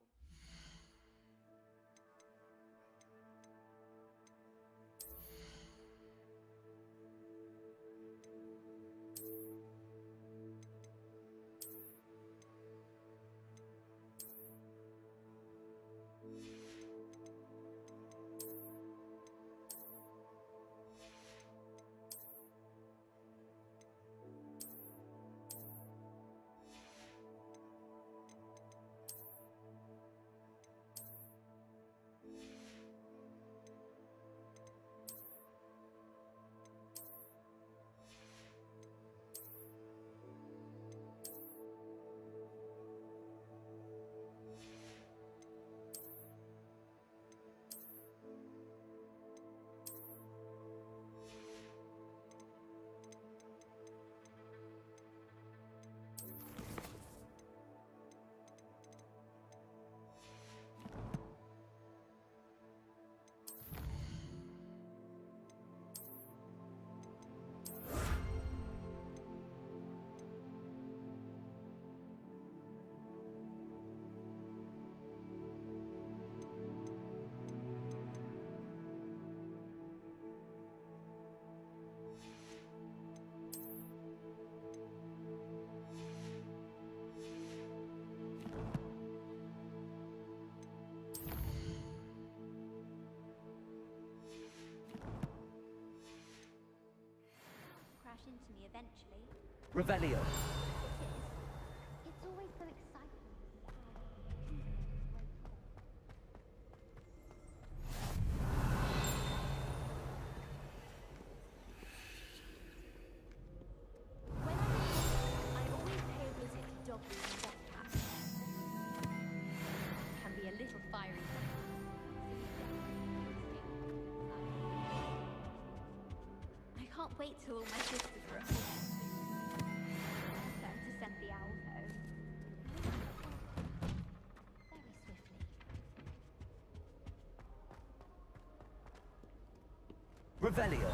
Crash into me eventually. Revelio. It's always so exciting. can't wait till all my sisters are at Hogwarts. Turn to send the owls home. Very swiftly. Revelio.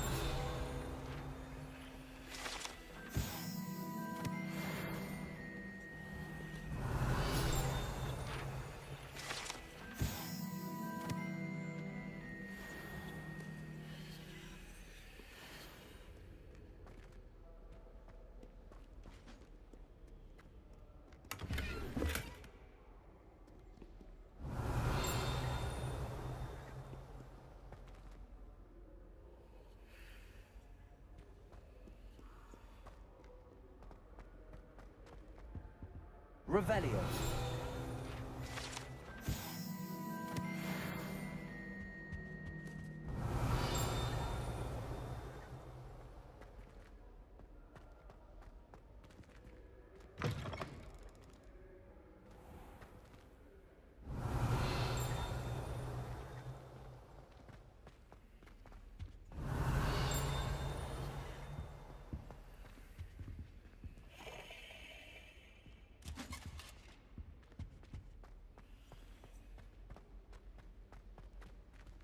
Revelio.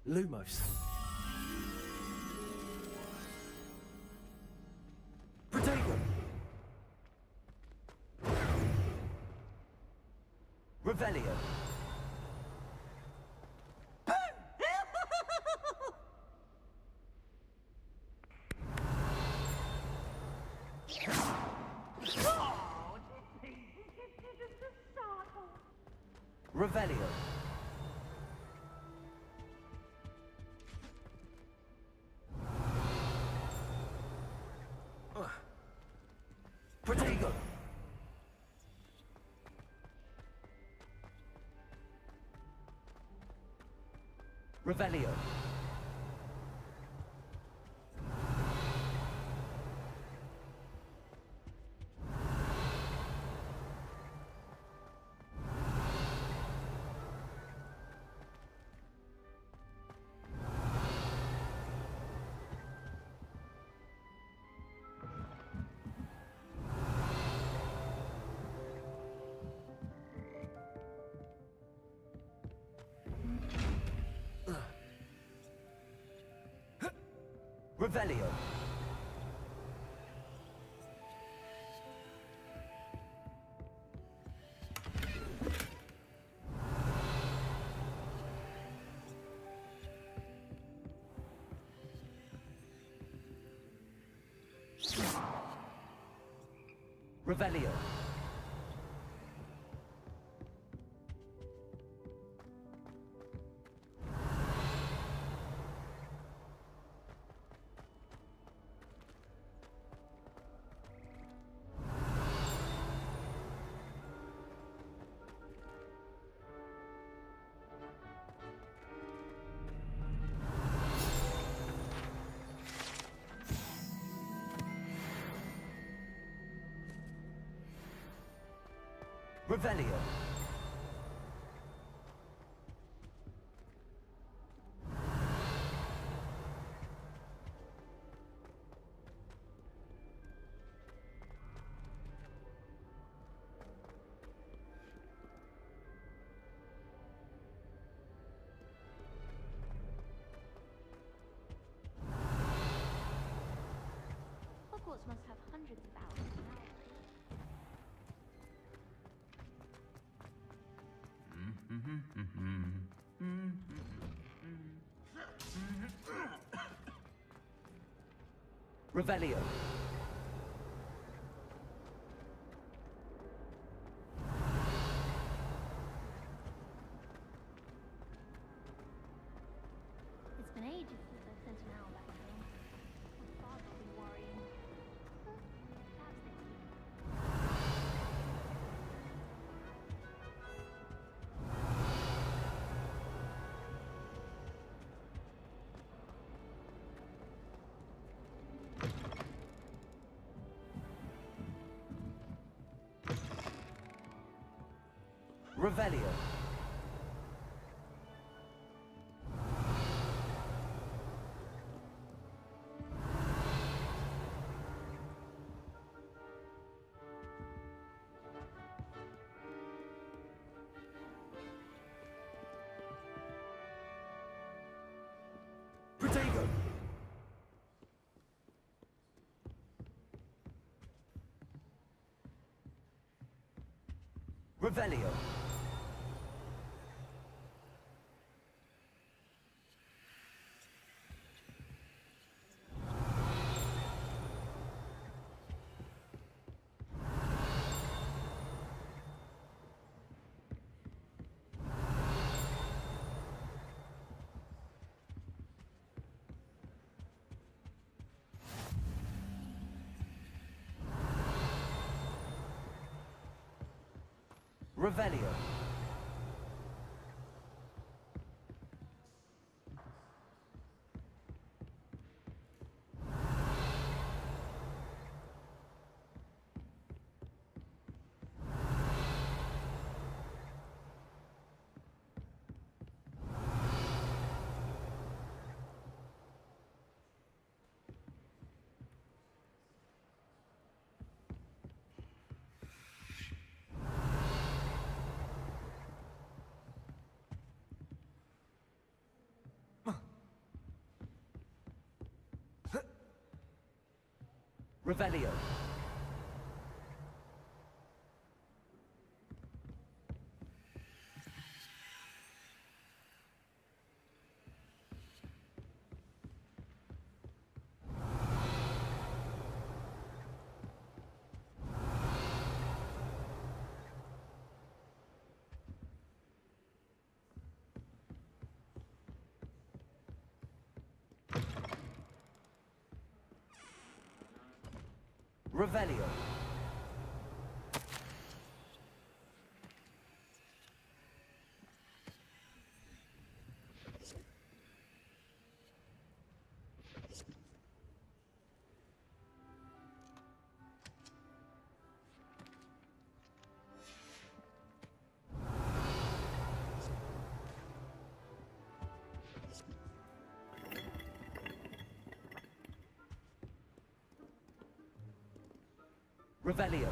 Lumos. Protego. Revelio. Revelio. Protego. Revelio. Revelio. Revelio. Revelio. Hogwarts must have hundreds of owls now. Revelio. It's been ages since I've sent an owl back home. My father will be worrying. Perhaps next week. Revelio. Revelio. Revelio. Revelio. Revelio. Revelio.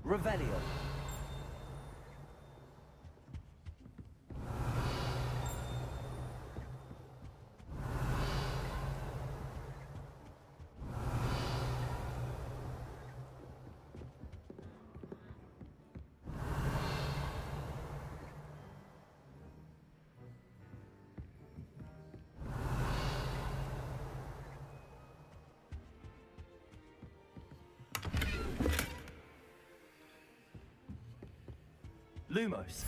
Revelio. Lumos.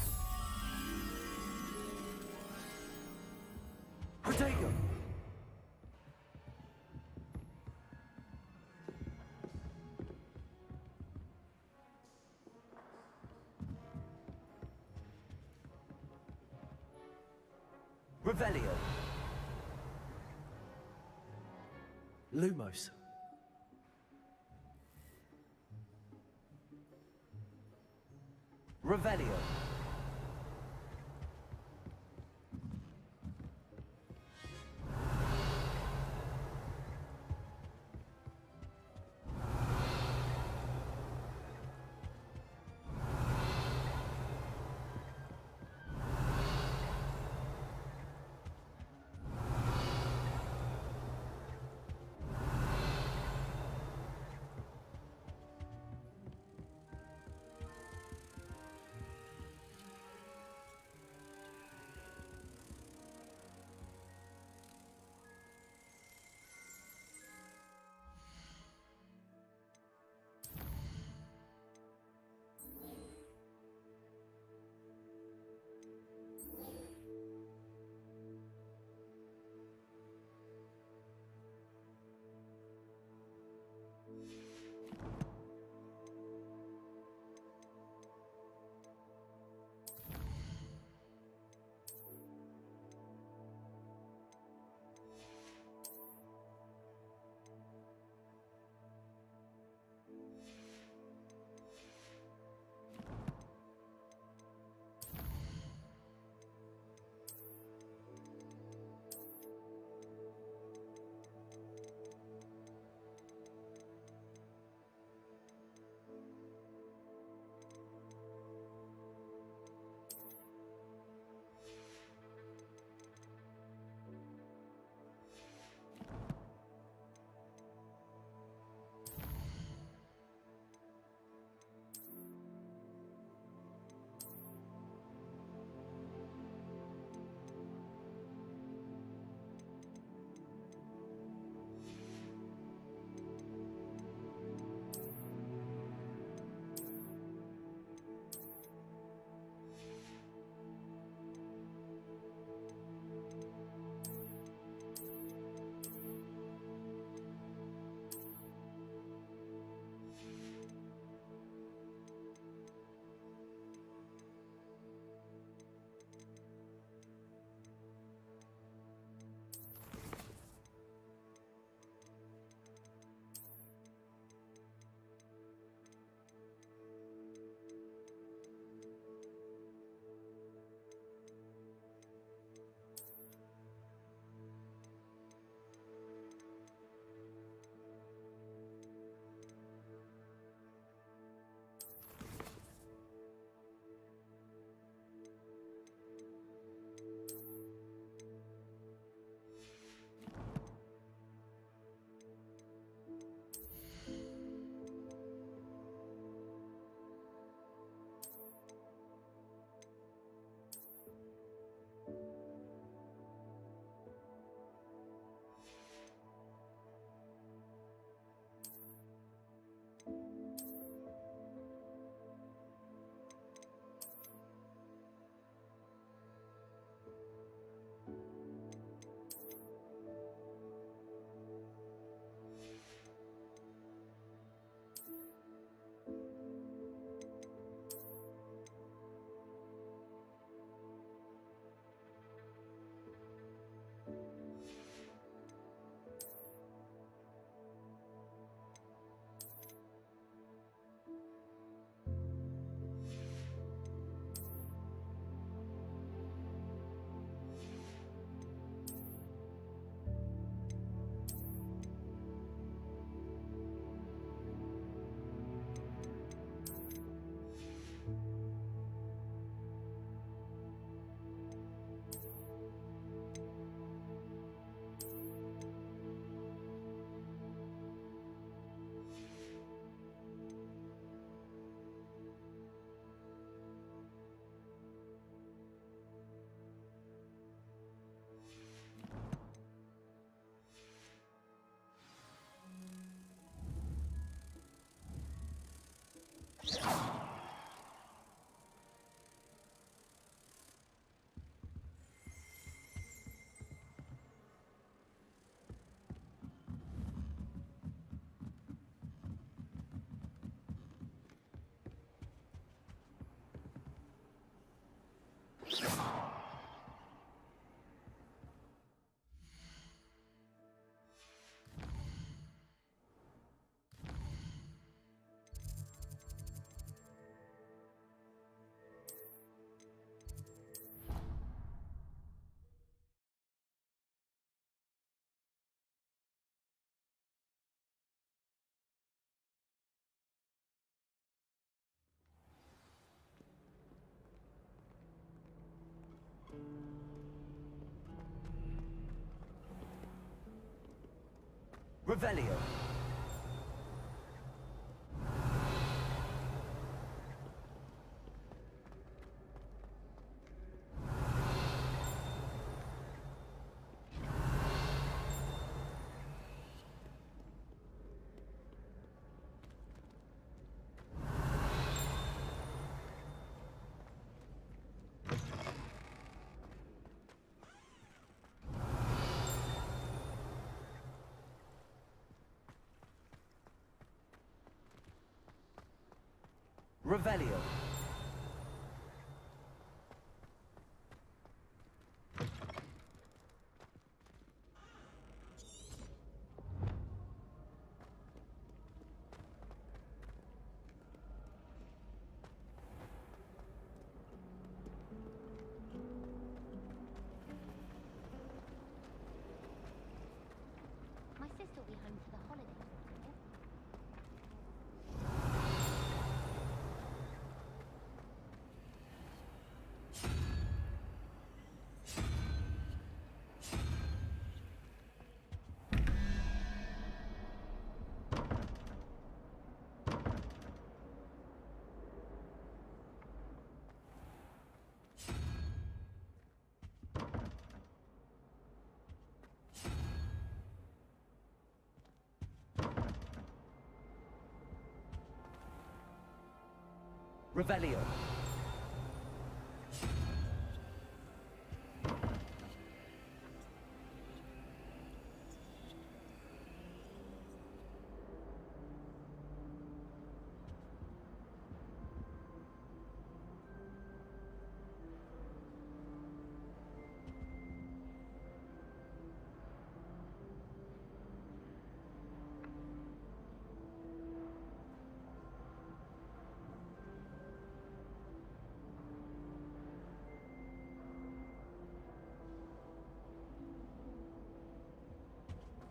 Protego. Revelio. Lumos. Revelio. Revelio. Revelio. My sister will be home for the holidays. Revelio.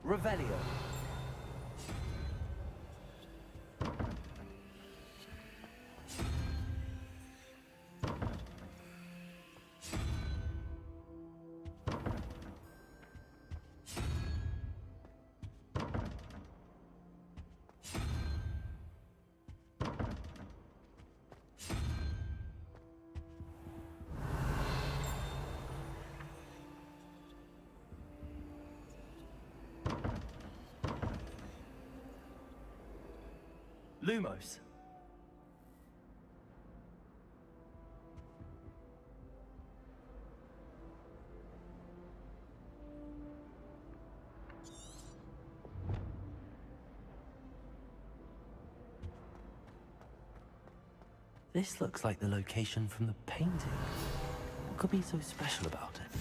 Revelio. Lumos. This looks like the location from the painting. What could be so special about it?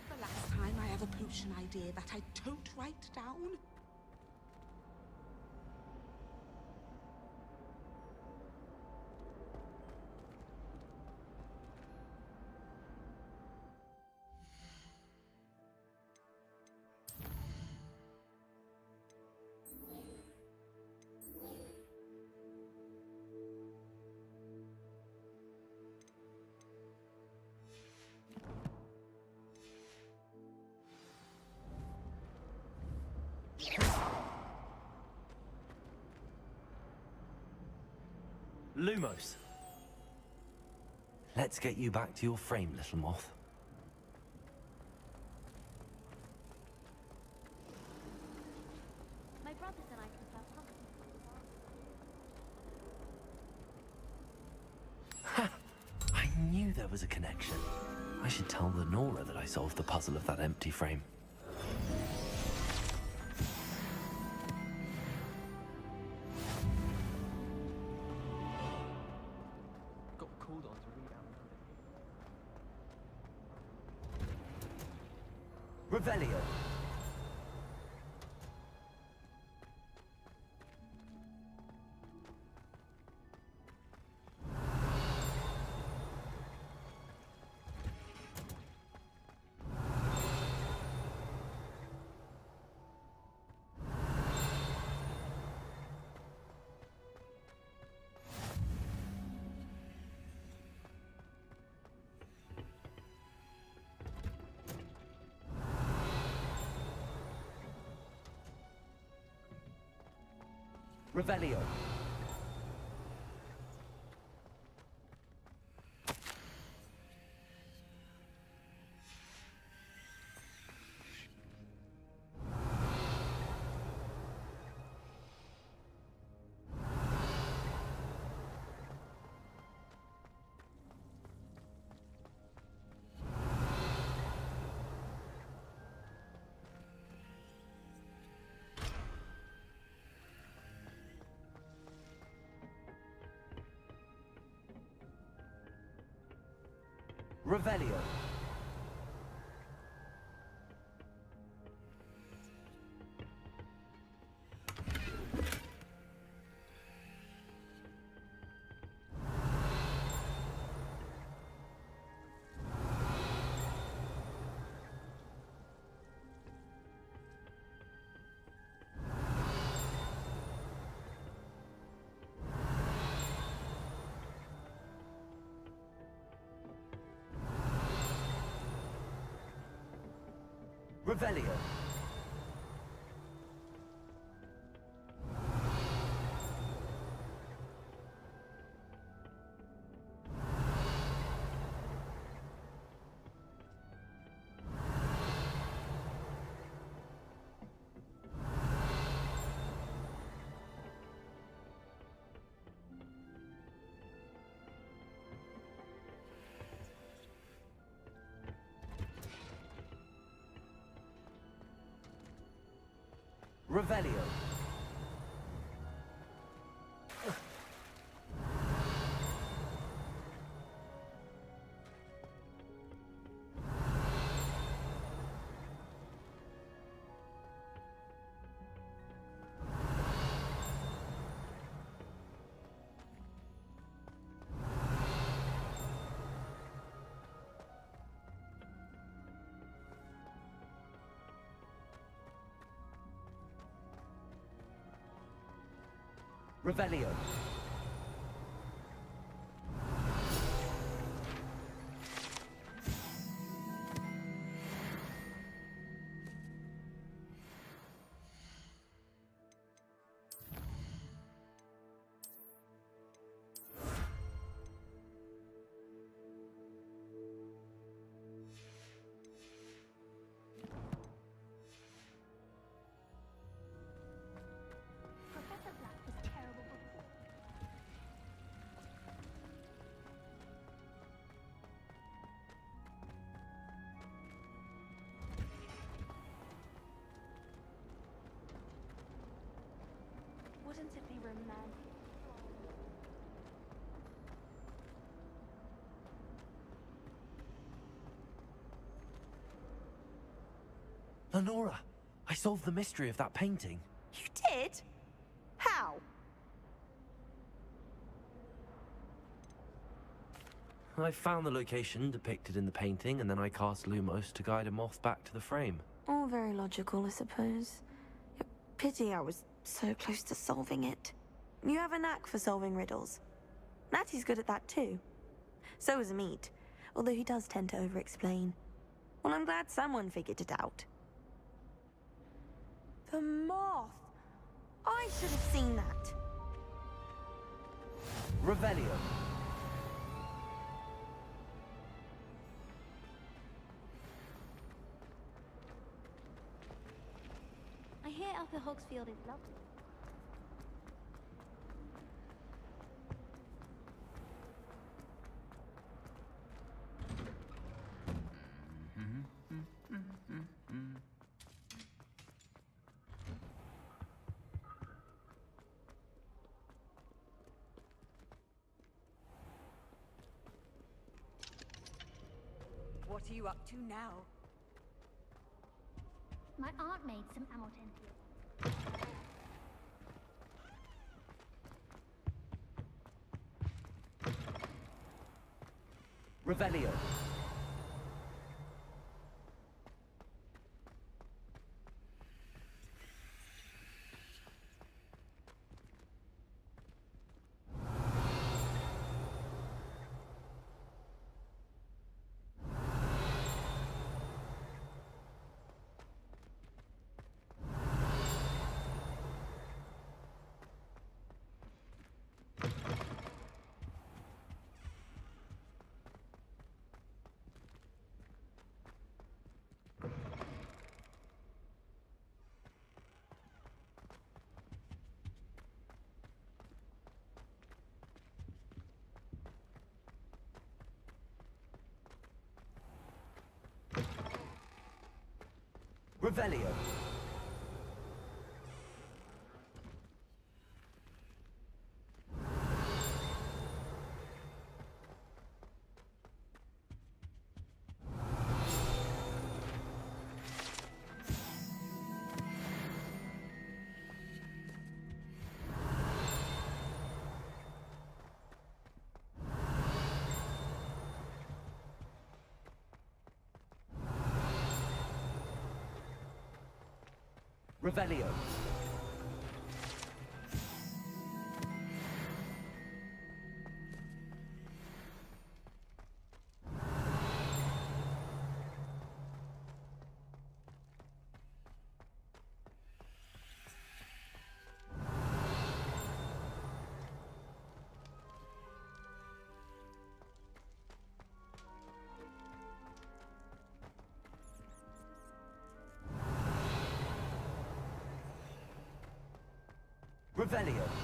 The last time I have a potion idea that I don't write down. Lumos. Let's get you back to your frame, little moth. My brothers and I can sell pumpkins. I knew there was a connection. I should tell the Nora that I solved the puzzle of that empty frame. Revelio. Revelio. Revelio. Revelio. Revelio. Revelio. Professor Black was terrible before. Wouldn't it be romantic? Lenora, I solved the mystery of that painting. You did? How? I found the location depicted in the painting, and then I cast Lumos to guide a moth back to the frame. All very logical, I suppose. Pity I was so close to solving it. You have a knack for solving riddles. Natty's good at that too. So is Meat, although he does tend to over-explain. Well, I'm glad someone figured it out. The moth! I should have seen that. Revelio. I hear Upper Hogsfield is lovely. What are you up to now? My aunt made some amortentia. Revelio. Revelio. Revelio. Revelio.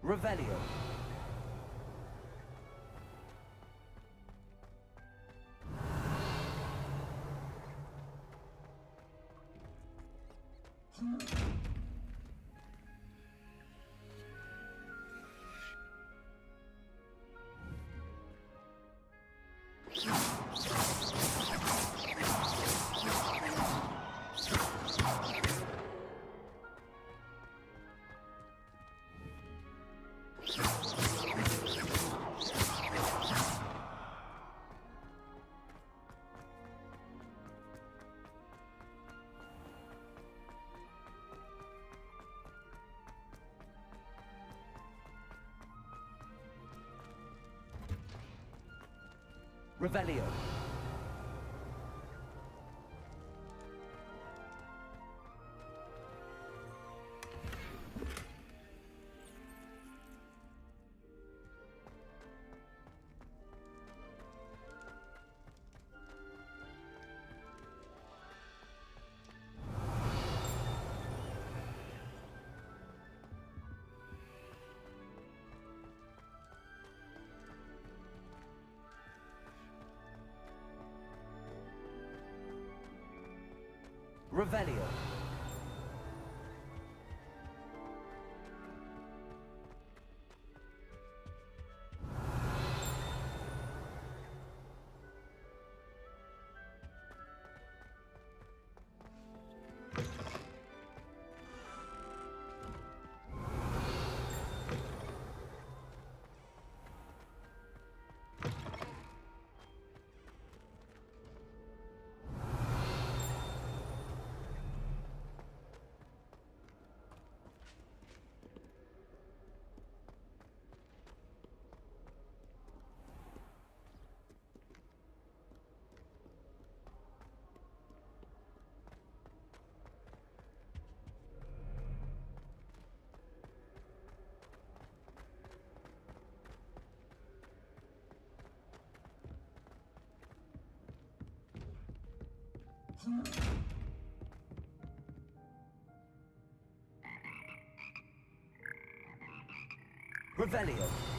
Revelio. Revelio. Revelio. Revelio.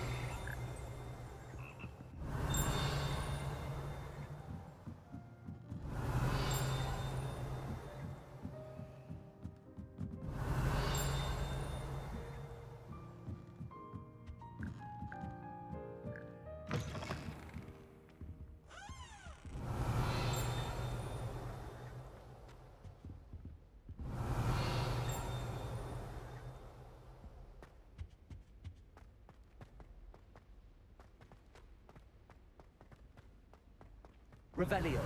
Revelio.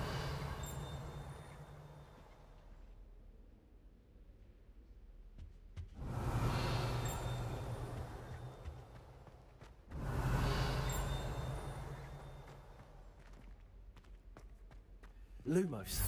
Lumos.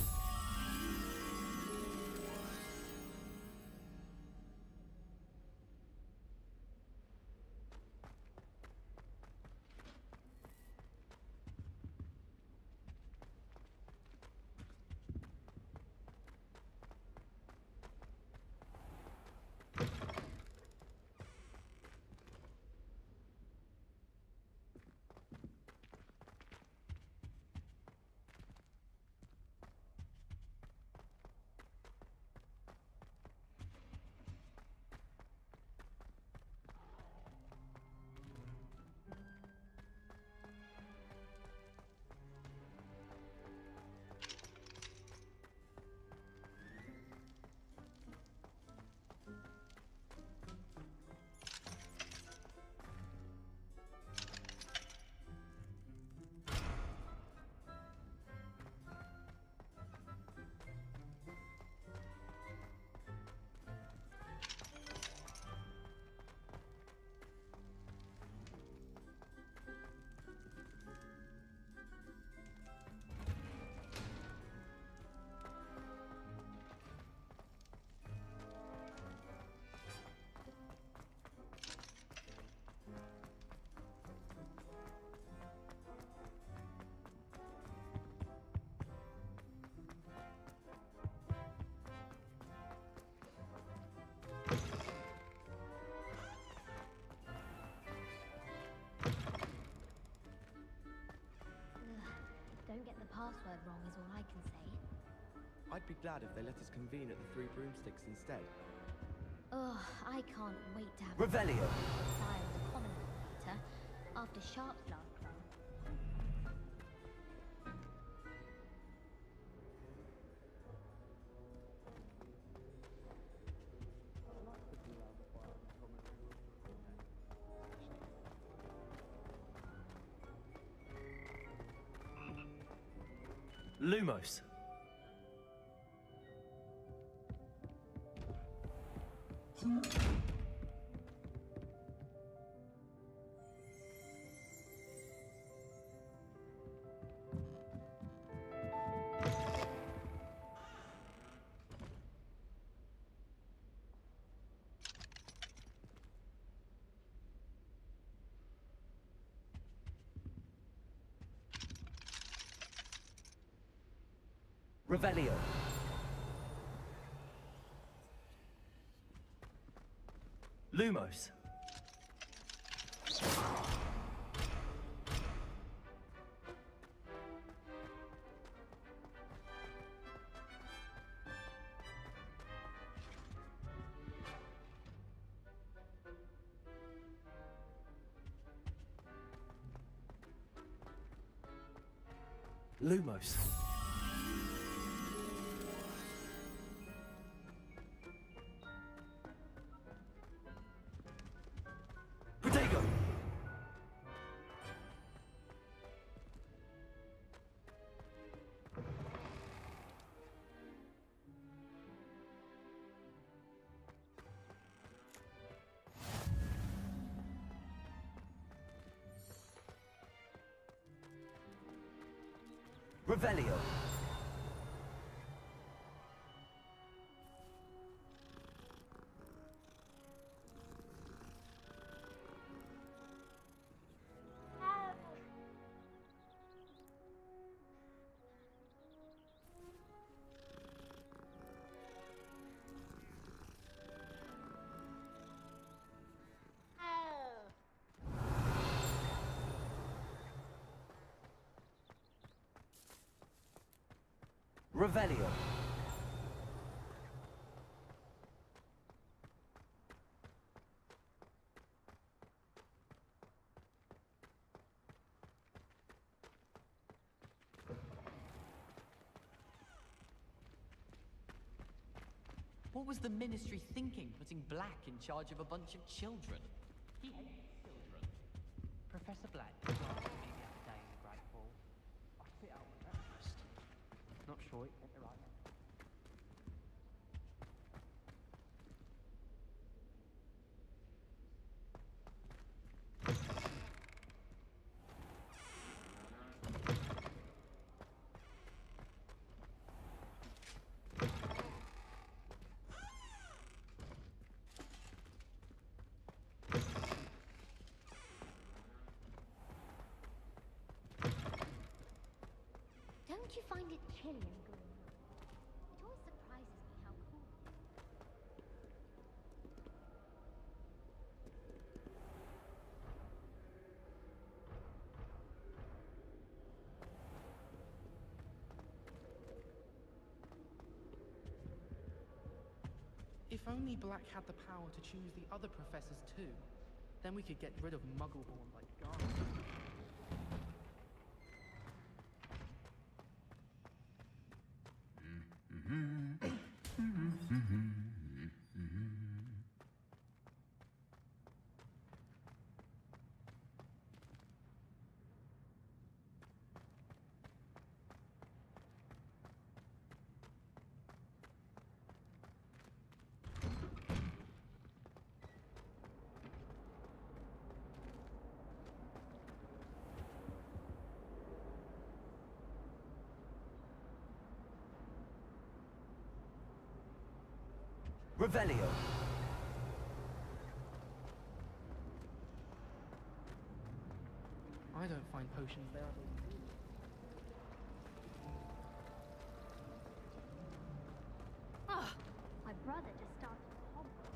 Don't get the password wrong is all I can say. I'd be glad if they let us convene at the Three Broomsticks instead. Ugh, I can't wait to have Revelio. fire the common later after Sharp's last run. Lumos. Revelio. Lumos. Lumos. Protego. Revelio. Revelio. What was the Ministry thinking, putting Black in charge of a bunch of children? He hates children. Professor Black asked me the other day in the Great Hall. I spit out my breakfast. Not sure it went the right way. Don't you find it chilly and gloomy? It always surprises me how cool it is. If only Black had the power to choose the other professors too, then we could get rid of Muggleborn like Garnet. Revelio. I don't find potions there. Ah, my brother just started Hogwarts.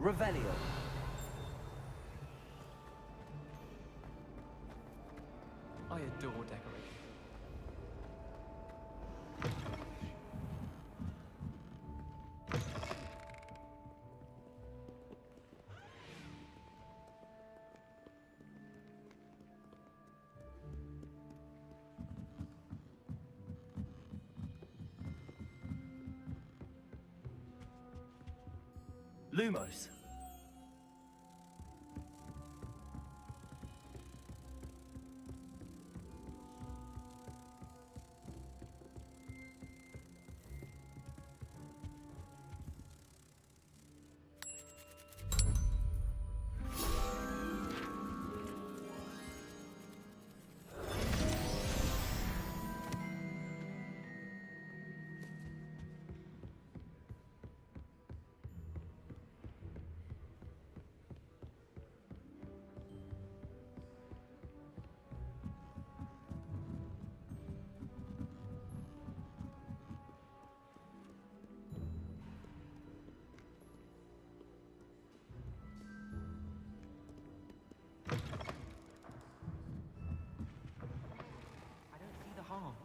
Revelio. I adore decorating. Lumos.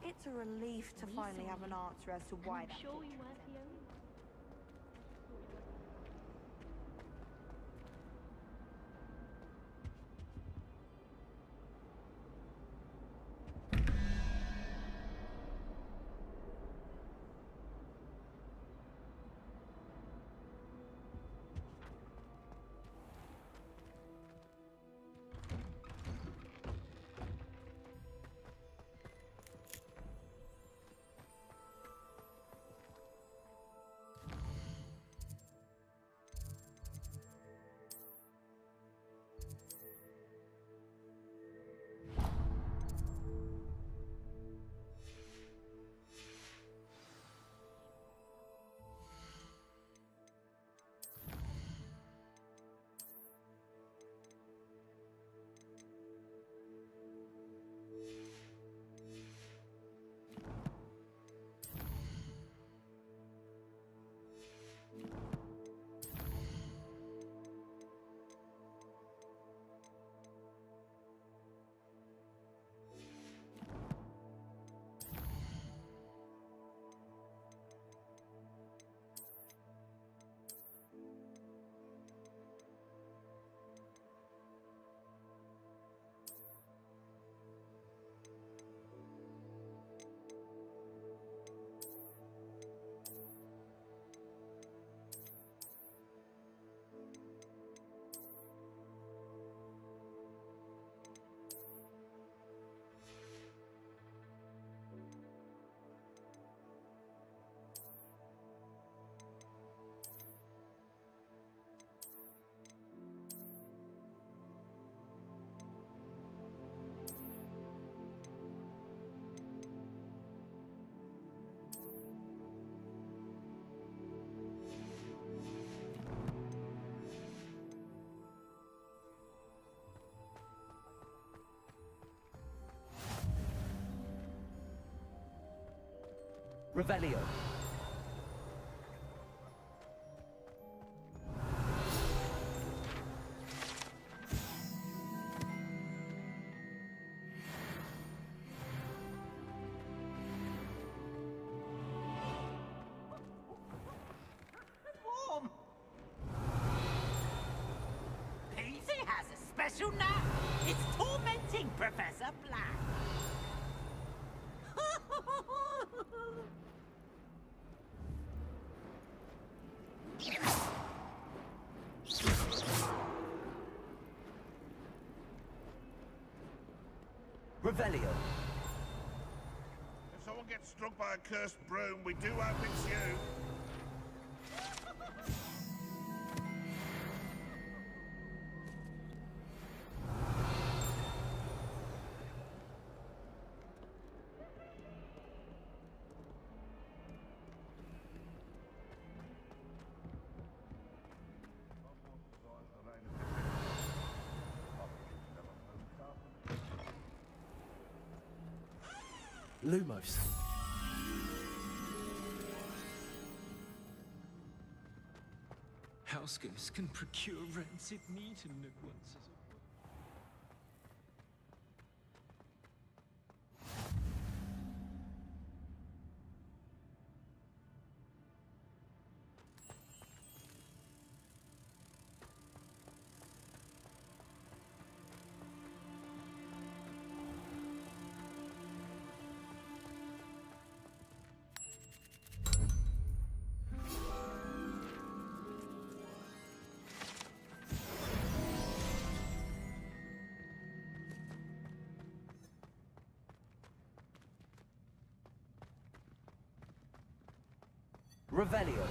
It's a relief to finally have an answer as to why that. Sure you weren't the only one. Revelio. Warm. Peasy has a special knack. It's tormenting Professor Black. Revelio. If someone gets struck by a cursed broom, we do hope it's you. Lumos. House ghosts can procure rancid meat and no one says a word. Revelio.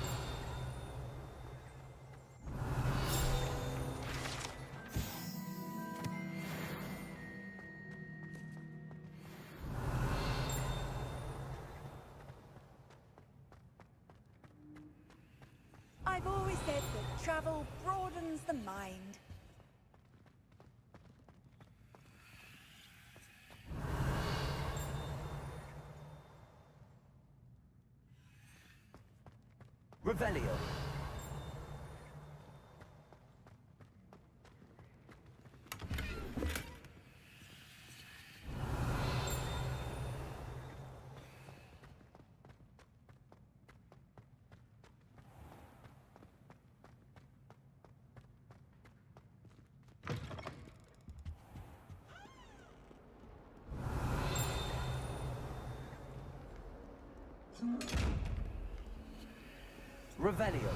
I've always said that travel broadens the mind. Revelio. Revelio.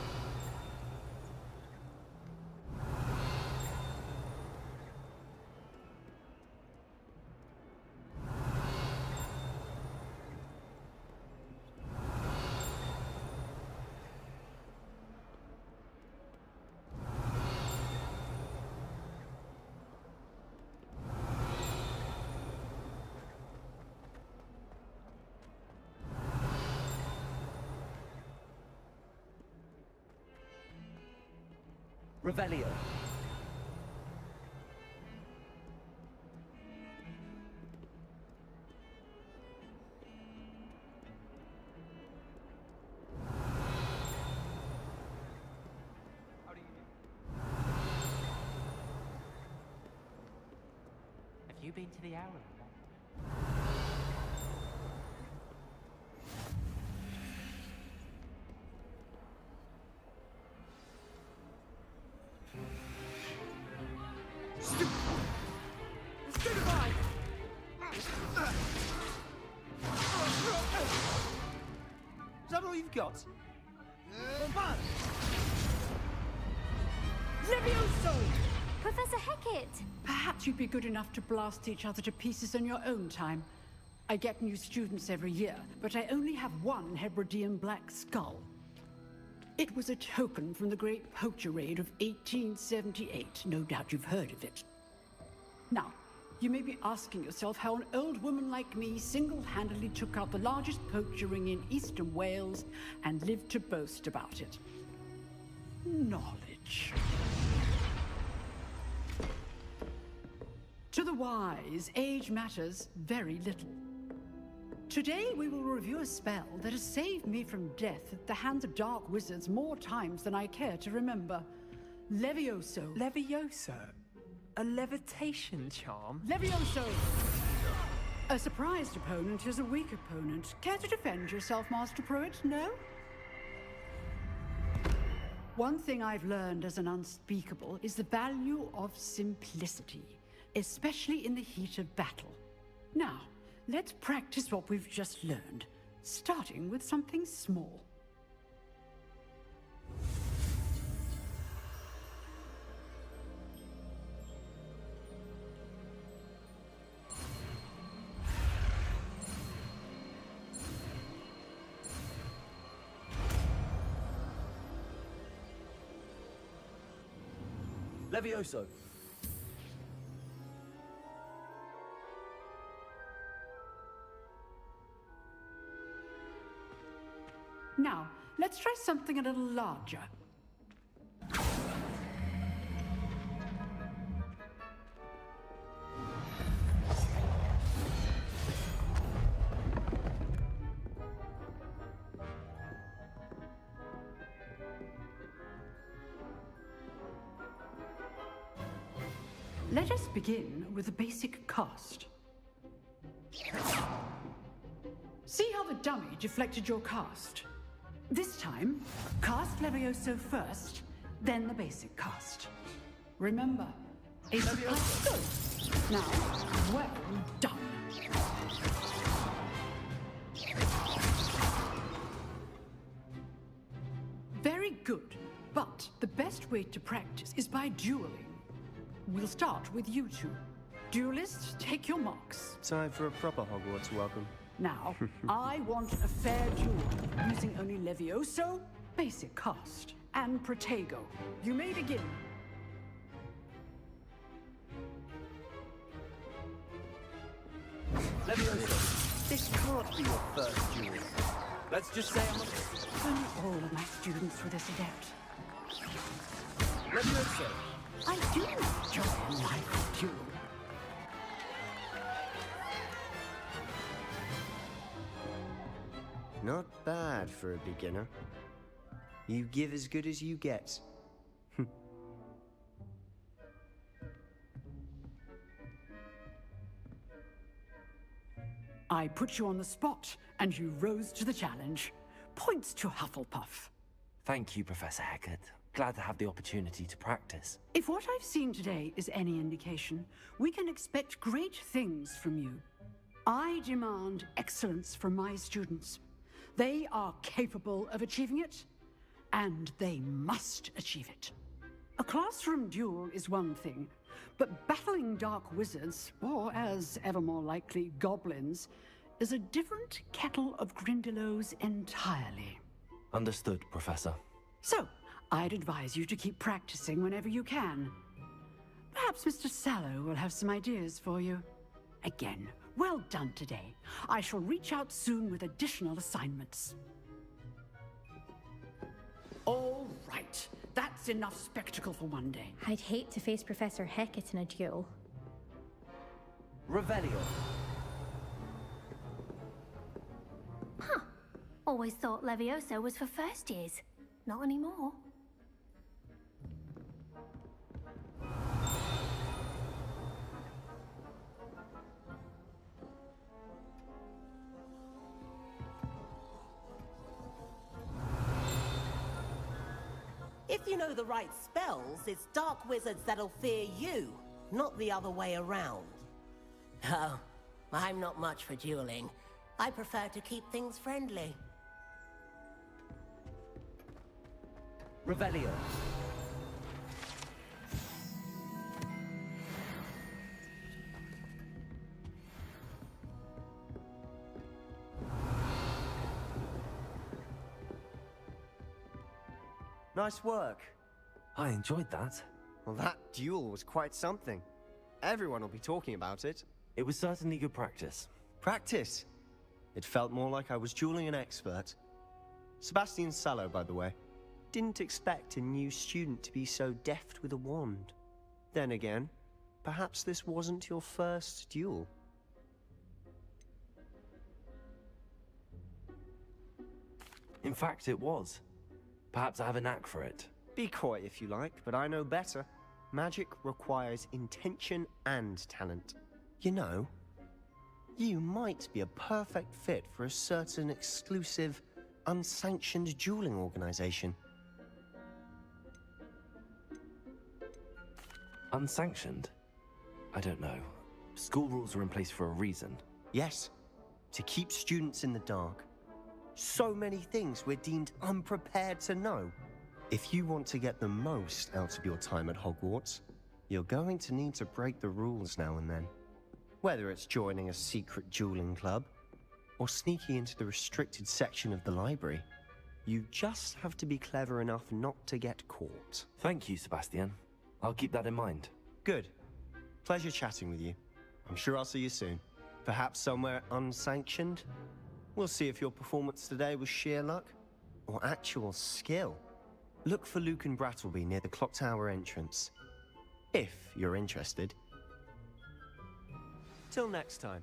Revelio. Have you been to the Owl? Is that all you've got? Levioso! Professor Hecat! Perhaps you'd be good enough to blast each other to pieces in your own time. I get new students every year, but I only have one Hebridean black skull. It was a token from the Great Poacher Raid of 1878. No doubt you've heard of it. Now, you may be asking yourself how an old woman like me single-handedly took out the largest poacher ring in eastern Wales and lived to boast about it. Knowledge. To the wise, age matters very little. Today we will review a spell that has saved me from death at the hands of dark wizards more times than I care to remember. Levioso. Levioso? A levitation charm? Levioso! A surprised opponent is a weak opponent. Care to defend yourself, Master Pruitt? No? One thing I've learned as an unspeakable is the value of simplicity, especially in the heat of battle. Now, let's practice what we've just learned, starting with something small. Levioso. Now, let's try something a little larger. Let us begin with the basic cast. See how the dummy deflected your cast? This time, cast Levioso first, then the basic cast. Remember, a surprise. Now, well done. Very good, but the best way to practice is by dueling. We'll start with you two. Duelists, take your marks. Time for a proper Hogwarts welcome. Now, I want a fair duel, using only Levioso, basic cast, and Protego. You may begin. Levioso, this can't be your first duel. Let's just say I'm Only all of my students were this adept. Levioso. I do enjoy a live duel. Not bad for a beginner. You give as good as you get. I put you on the spot, and you rose to the challenge. Points to Hufflepuff. Thank you, Professor Hecat. Glad to have the opportunity to practice. If what I've seen today is any indication, we can expect great things from you. I demand excellence from my students. They are capable of achieving it, and they must achieve it. A classroom duel is one thing, but battling dark wizards, or as ever more likely, goblins, is a different kettle of Grindylows entirely. Understood, Professor. So, I'd advise you to keep practicing whenever you can. Perhaps Mr. Sallow will have some ideas for you. Again, well done today. I shall reach out soon with additional assignments. All right. That's enough spectacle for one day. I'd hate to face Professor Hecat in a duel. Revelio. Huh. Always thought Levioso was for first years. Not anymore. If you know the right spells, it's dark wizards that'll fear you, not the other way around. Oh, I'm not much for dueling. I prefer to keep things friendly. Revelio. Nice work. I enjoyed that. Well, that duel was quite something. Everyone will be talking about it. It was certainly good practice. Practice? It felt more like I was dueling an expert. Sebastian Sallow, by the way. Didn't expect a new student to be so deft with a wand. Then again, perhaps this wasn't your first duel. In fact, it was. Perhaps I have a knack for it. Be coy if you like, but I know better. Magic requires intention and talent. You know, you might be a perfect fit for a certain exclusive, unsanctioned dueling organization. Unsanctioned? I don't know. School rules are in place for a reason. Yes, to keep students in the dark. So many things we're deemed unprepared to know. If you want to get the most out of your time at Hogwarts, you're going to need to break the rules now and then. Whether it's joining a secret dueling club, or sneaking into the restricted section of the library, you just have to be clever enough not to get caught. Thank you, Sebastian. I'll keep that in mind. Good. Pleasure chatting with you. I'm sure I'll see you soon. Perhaps somewhere unsanctioned? We'll see if your performance today was sheer luck, or actual skill. Look for Luke and Brattleby near the clock tower entrance, if you're interested. Till next time.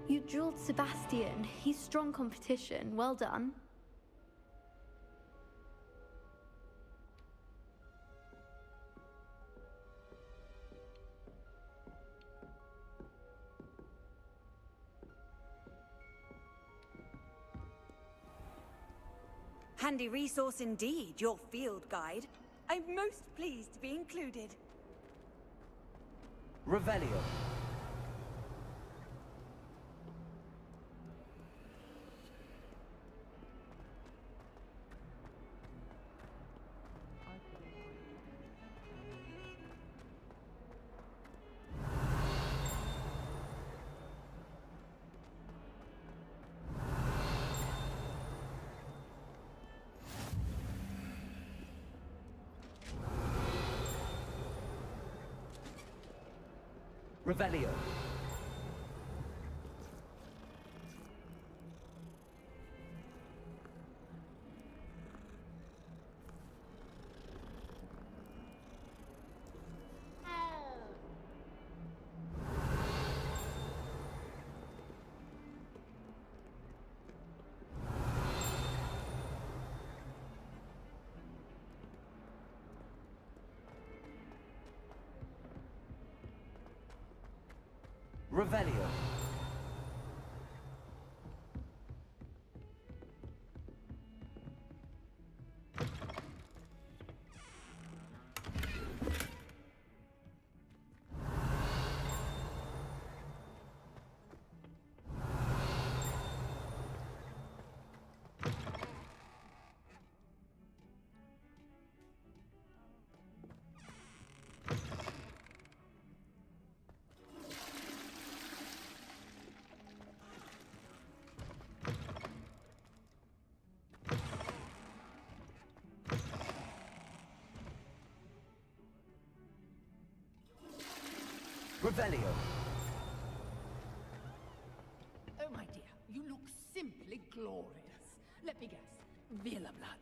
You drilled Sebastian. He's strong competition. Well done. Handy resource indeed, your field guide. I'm most pleased to be included. Revelio. Revelio. Revelio. Revelio. Oh, my dear, you look simply glorious. Let me guess, Vila blood.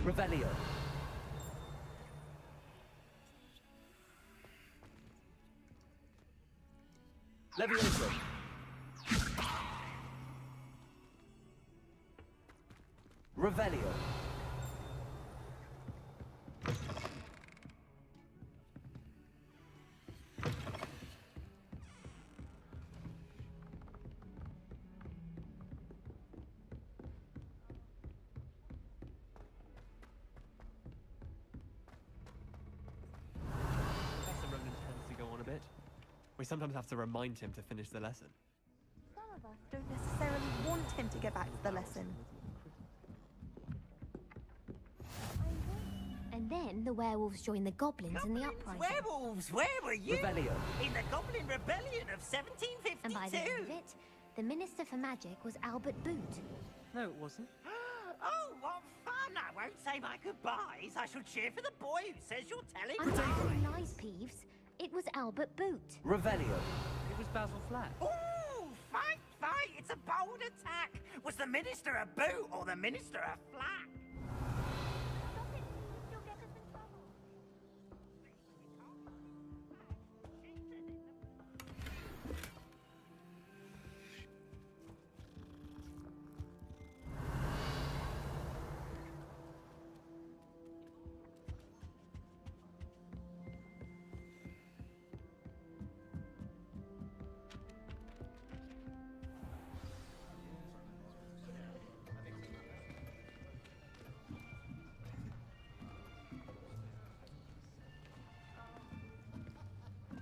Revelio. Levioso. Revelio. We sometimes have to remind him to finish the lesson. Some of us don't necessarily want him to get back to the lesson. I want and Then the werewolves joined the goblins in the uprising. Werewolves, where were you? Revelio. In the Goblin Rebellion of 1752. And by the end of it, the Minister for Magic was Albert Boot. No, it wasn't. Oh, what fun! I won't say my goodbyes. I shall cheer for the boy who says you're telling I'm lies. telling lies, Peeves. It was Albert Boot. Revelio. It was Basil Flack. Ooh, fight! It's a bold attack. Was the Minister a boot or the Minister a flack? Stop it, Peeves. You'll get us in trouble.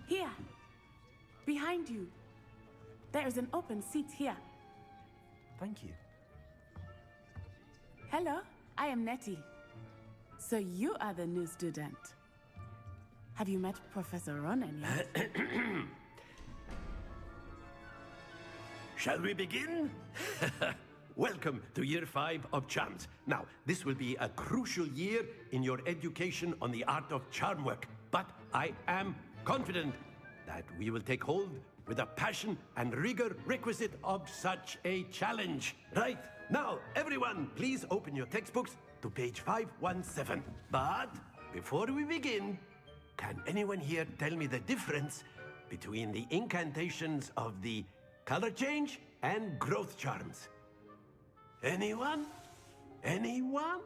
Here, behind you. There is an open seat here. Thank you. Hello, I am Nettie. So you are the new student. Have you met Professor Ronan yet? Shall we begin? Welcome to Year 5 of Charms. Now, this will be a crucial year in your education on the art of charm work, but I am confident that we will take hold with the passion and rigor requisite of such a challenge. Right, now, everyone, please open your textbooks to page 517. But before we begin, can anyone here tell me the difference between the incantations of the color change and growth charms? Anyone? Anyone?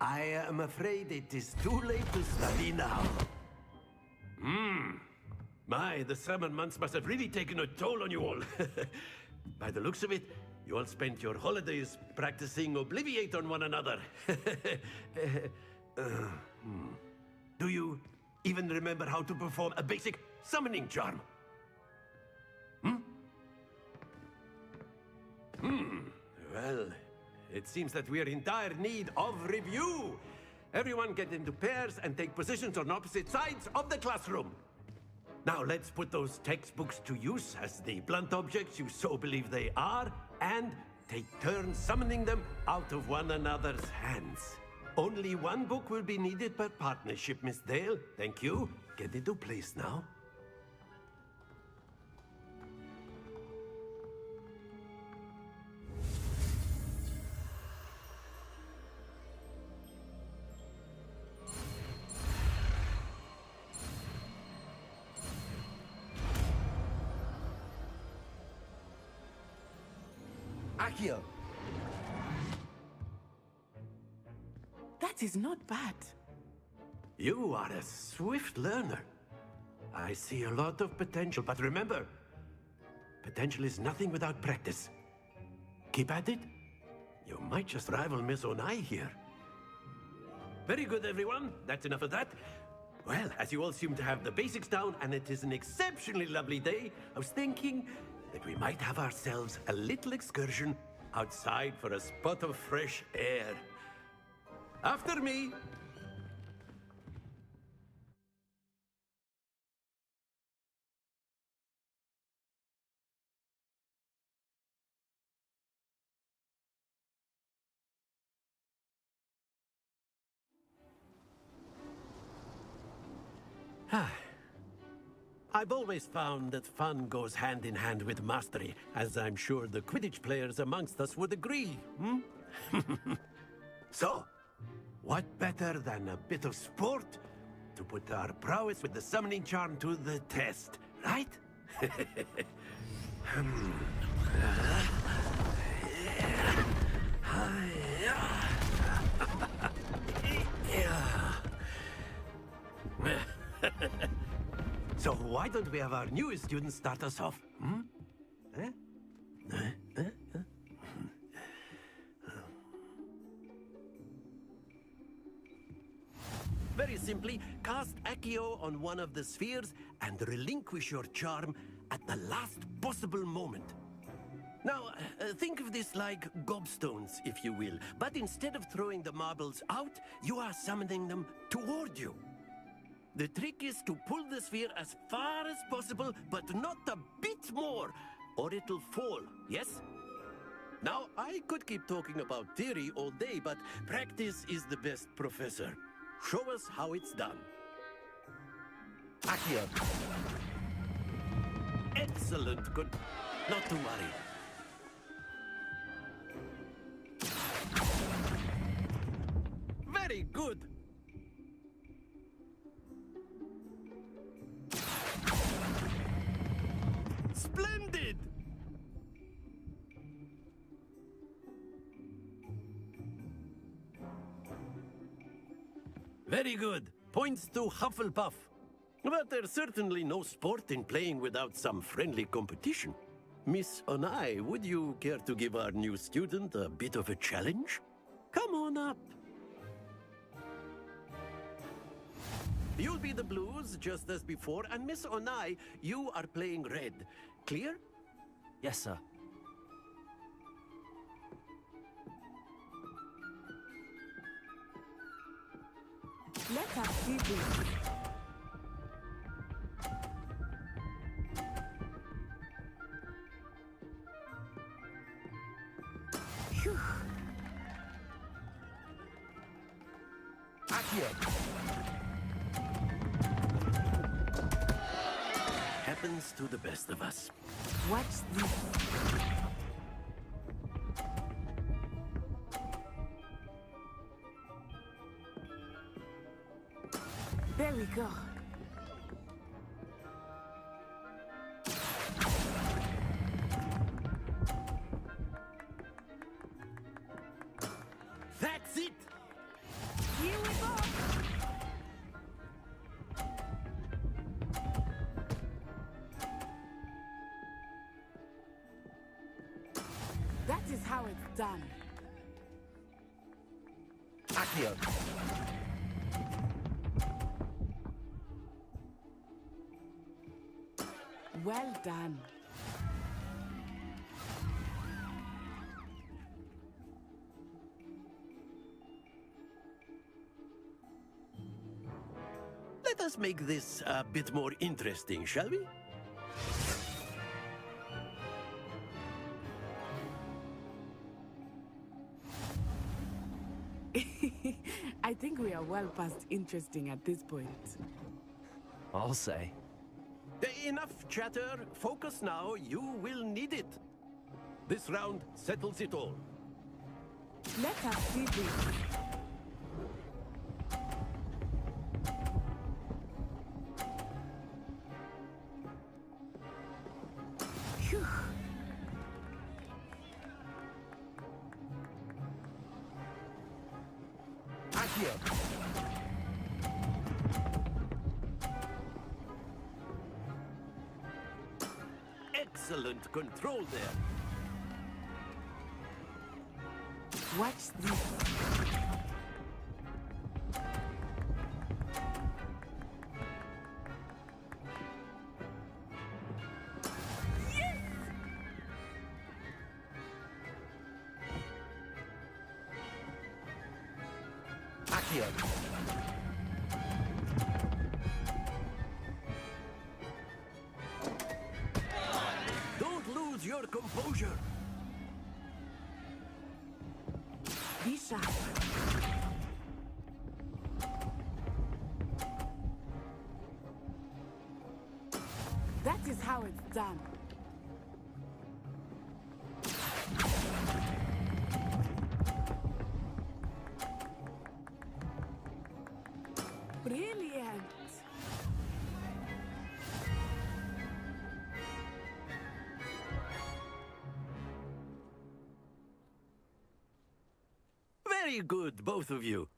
I am afraid it is too late to study now. My, the summer months must have really taken a toll on you all. By the looks of it, you all spent your holidays practicing Obliviate on one another. Do you even remember how to perform a basic summoning charm? Well, it seems that we are in dire need of review. Everyone get into pairs and take positions on opposite sides of the classroom. Now let's put those textbooks to use as the blunt objects you so believe they are, and take turns summoning them out of one another's hands. Only one book will be needed per partnership, Miss Dale. Thank you. Get into place now. Accio. That is not bad. You are a swift learner. I see a lot of potential, but remember, potential is nothing without practice. Keep at it. You might just rival Miss Onai here. Very good, everyone. That's enough of that. Well, as you all seem to have the basics down, and it is an exceptionally lovely day, I was thinking that we might have ourselves a little excursion outside for a spot of fresh air. After me. I've always found that fun goes hand in hand with mastery, as I'm sure the Quidditch players amongst us would agree, So, what better than a bit of sport to put our prowess with the summoning charm to the test, right? So why don't we have our newest student start us off? Very simply, cast Accio on one of the spheres and relinquish your charm at the last possible moment. Now, think of this like gobstones, if you will. But instead of throwing the marbles out, you are summoning them toward you. The trick is to pull the sphere as far as possible, but not a bit more, or it'll fall, yes? Now, I could keep talking about theory all day, but practice is the best professor. Show us how it's done. Accio. Excellent. Good. Not to worry. Very good. Splendid! Very good. Points to Hufflepuff. But there's certainly no sport in playing without some friendly competition. Miss Onai, would you care to give our new student a bit of a challenge? Come on up. You'll be the blues, just as before, and Miss Onai, you are playing red. Clear? Yes, sir. Let us see this. Phew. Accio. Happens to the best of us. Watch this. There we go. That's it! Here we go! That is how it's done. Accio. Well done. Let us make this a bit more interesting, shall we? I think we are well past interesting at this point. I'll say. Enough chatter. Focus now. You will need it. This round settles it all. Let us see this. Phew. Accio. Excellent control there. Watch this. Yes! Accio. Don't lose your composure. Be sharp. That is how it's done. Brilliant. Very good, both of you.